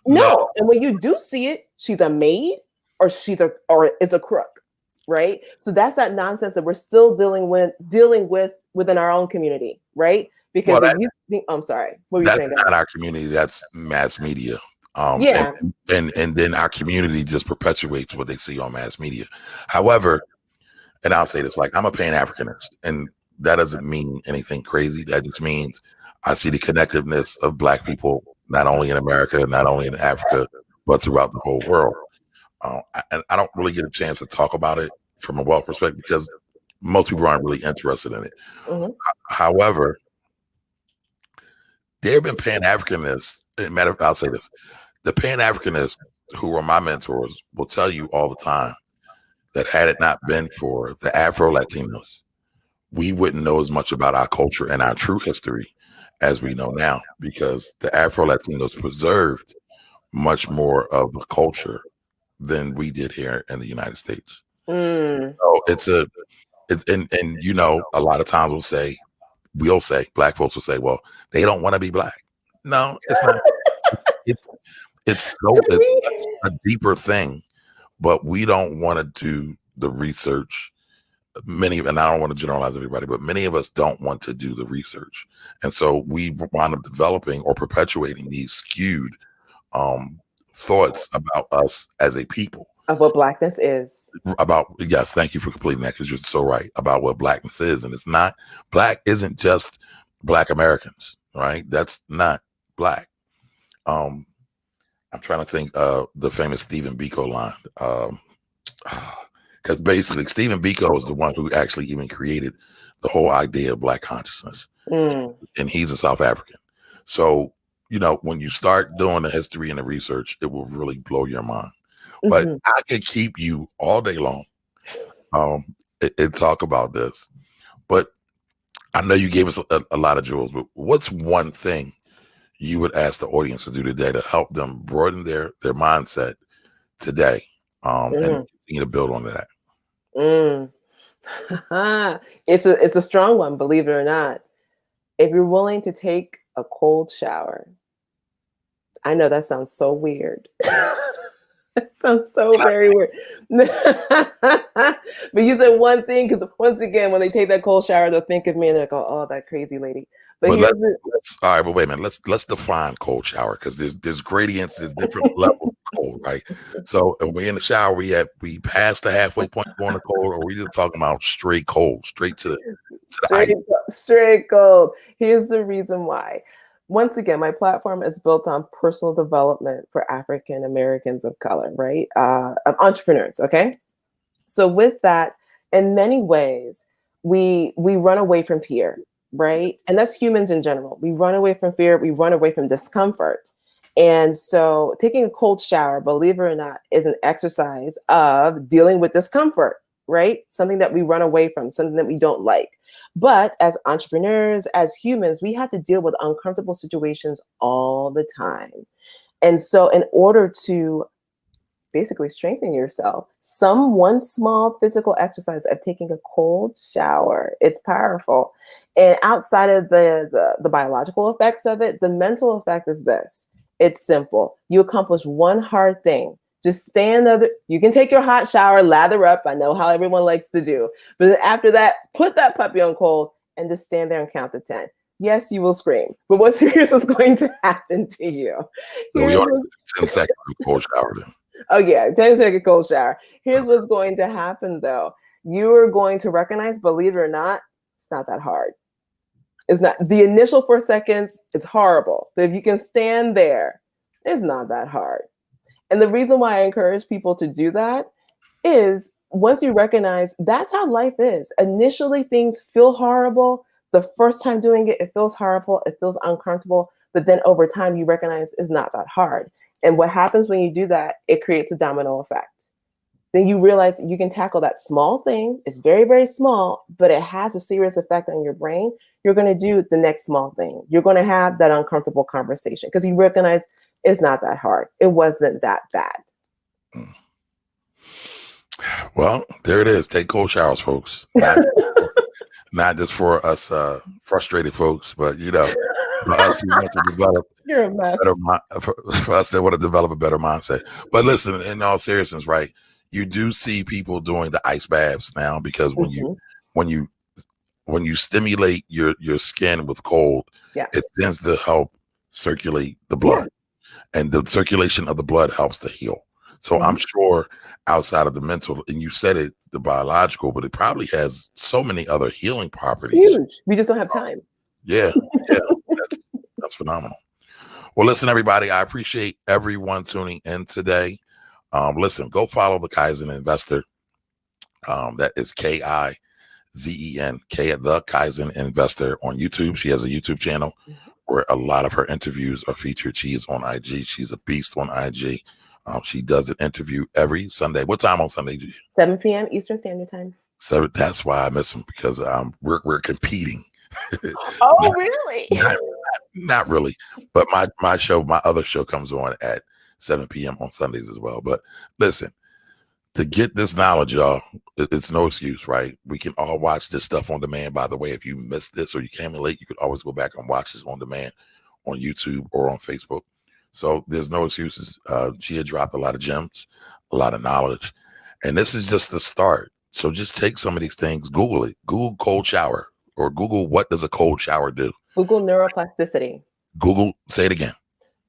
No. And when you do see it, she's a maid or is a crook, right? So that's that nonsense that we're still dealing with within our own community, right? Because I'm sorry. What were you saying? That's not our community. That's mass media. And then our community just perpetuates what they see on mass media. However, and I'll say this, like, I'm a Pan-Africanist, and that doesn't mean anything crazy. That just means I see the connectiveness of Black people, not only in America, not only in Africa, but throughout the whole world. And I don't really get a chance to talk about it from a wealth perspective because most people aren't really interested in it. However, there have been Pan-Africanists, I'll say this, the Pan-Africanists who are my mentors will tell you all the time that had it not been for the Afro-Latinos, we wouldn't know as much about our culture and our true history as we know now, because the Afro-Latinos preserved much more of the culture than we did here in the United States. So a lot of times we'll say, Black folks will say, well, they don't want to be Black. No, it's not. it's a deeper thing. But we don't want to do the research. And I don't want to generalize everybody, but many of us don't want to do the research. And so we wind up developing or perpetuating these skewed thoughts about us as a people. Of what Blackness is. Yes, thank you for completing that, because you're so right about what Blackness is. And it's not, Black isn't just Black Americans, right? That's not Black. I'm trying to think the famous Stephen Biko line. Because basically Stephen Biko is the one who actually even created the whole idea of Black consciousness. And he's a South African. So, when you start doing the history and the research, it will really blow your mind. But I could keep you all day long and talk about this. But I know you gave us a lot of jewels, but what's one thing you would ask the audience to do today to help them broaden their mindset today and continue to build on that? It's a strong one, believe it or not. If you're willing to take a cold shower, I know that sounds so weird. That sounds so very weird. But you said one thing, because once again, when they take that cold shower, they'll think of me and they'll go, "Oh, that crazy lady." But let's all right, but wait a minute. Let's define cold shower, because there's gradients, there's different levels of cold, right? So when we're in the shower, we pass the halfway point going to cold, or we just talking about straight cold, straight to the straight cold. Here's the reason why. Once again, my platform is built on personal development for African Americans of color, right? Of entrepreneurs, okay? So with that, in many ways, we run away from fear, right? And that's humans in general. We run away from fear. We run away from discomfort. And so taking a cold shower, believe it or not, is an exercise of dealing with discomfort, right? Something that we run away from, something that we don't like. But as entrepreneurs, as humans, we have to deal with uncomfortable situations all the time. And so in order to basically strengthen yourself, one small physical exercise of taking a cold shower, it's powerful. And outside of the biological effects of it, the mental effect is this. It's simple. You accomplish one hard thing. Just stand there. You can take your hot shower, lather up. I know how everyone likes to do. But then after that, put that puppy on cold and just stand there and count to 10. Yes, you will scream. But here's what's going to happen to you. So we only 10 seconds of cold shower then. Oh yeah, 10-second cold shower. Here's what's going to happen though. You are going to recognize, believe it or not, it's not that hard. It's not. The initial 4 seconds is horrible. But if you can stand there, it's not that hard. And the reason why I encourage people to do that is once you recognize that's how life is. Initially, things feel horrible. The first time doing it, it feels horrible. It feels uncomfortable. But then over time, you recognize it's not that hard. And what happens when you do that, it creates a domino effect. Then you realize you can tackle that small thing. It's very, very small, but it has a serious effect on your brain. You're going to do the next small thing. You're going to have that uncomfortable conversation because you recognize it's not that hard. It wasn't that bad. Well, there it is. Take cold showers, folks. Not just for us frustrated folks, but for us who want to develop You're a mess. for us that want to develop a better mindset. But listen, in all seriousness, right? You do see people doing the ice baths now because when you stimulate your skin with cold, it tends to help circulate the blood, and the circulation of the blood helps to heal. So I'm sure outside of the mental, and you said it, the biological, but it probably has so many other healing properties. Huge. We just don't have time. Yeah, that's phenomenal. Well, listen, everybody, I appreciate everyone tuning in today. Listen, go follow the Kaizen Investor. That is Kizen, the Kaizen Investor on YouTube. She has a YouTube channel where a lot of her interviews are featured. She is on IG. She's a beast on IG. She does an interview every Sunday. What time on Sunday do you? 7 p.m. Eastern Standard Time. So that's why I miss them, because we're competing. Oh, really? Not really, but my other show comes on at 7 p.m. on Sundays as well. But listen, to get this knowledge, y'all, it's no excuse, right? We can all watch this stuff on demand. By the way, if you missed this or you came in late, you could always go back and watch this on demand on YouTube or on Facebook. So there's no excuses. Gia dropped a lot of gems, a lot of knowledge, and this is just the start. So just take some of these things, Google it, Google cold shower, or Google what does a cold shower do. Google neuroplasticity. Google, say it again.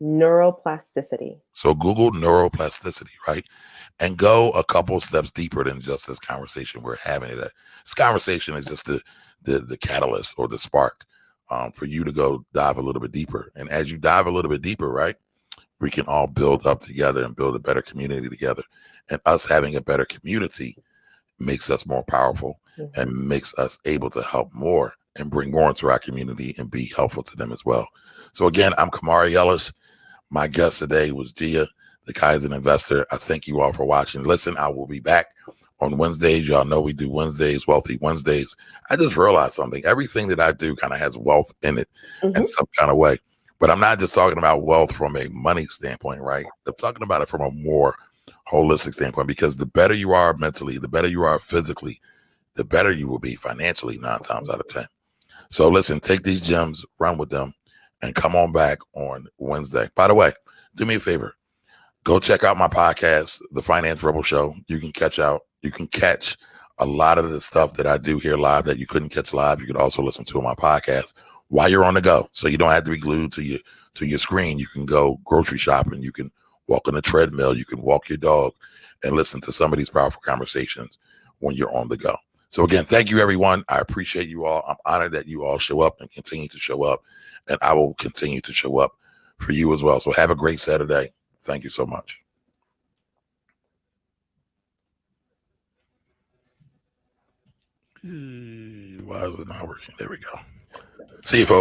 Neuroplasticity. So Google neuroplasticity, right? And go a couple steps deeper than just this conversation we're having. This conversation is just the catalyst or the spark for you to go dive a little bit deeper. And as you dive a little bit deeper, right, we can all build up together and build a better community together. And us having a better community makes us more powerful and makes us able to help more and bring more into our community and be helpful to them as well. So again, I'm Kamari Ellis. My guest today was Gia, the Kaizen Investor. I thank you all for watching. Listen, I will be back on Wednesdays. Y'all know we do Wednesdays, Wealthy Wednesdays. I just realized something. Everything that I do kind of has wealth in it in some kind of way. But I'm not just talking about wealth from a money standpoint, right? I'm talking about it from a more holistic standpoint, because the better you are mentally, the better you are physically, the better you will be financially 9 times out of 10. So listen, take these gems, run with them, and come on back on Wednesday. By the way, do me a favor. Go check out my podcast, The Finance Rebel Show. You can catch a lot of the stuff that I do here live that you couldn't catch live. You could also listen to on my podcast while you're on the go. So you don't have to be glued to your screen. You can go grocery shopping. You can walk on a treadmill. You can walk your dog and listen to some of these powerful conversations when you're on the go. So again, thank you, everyone. I appreciate you all. I'm honored that you all show up and continue to show up. And I will continue to show up for you as well. So have a great Saturday. Thank you so much. Why is it not working? There we go. See you, folks.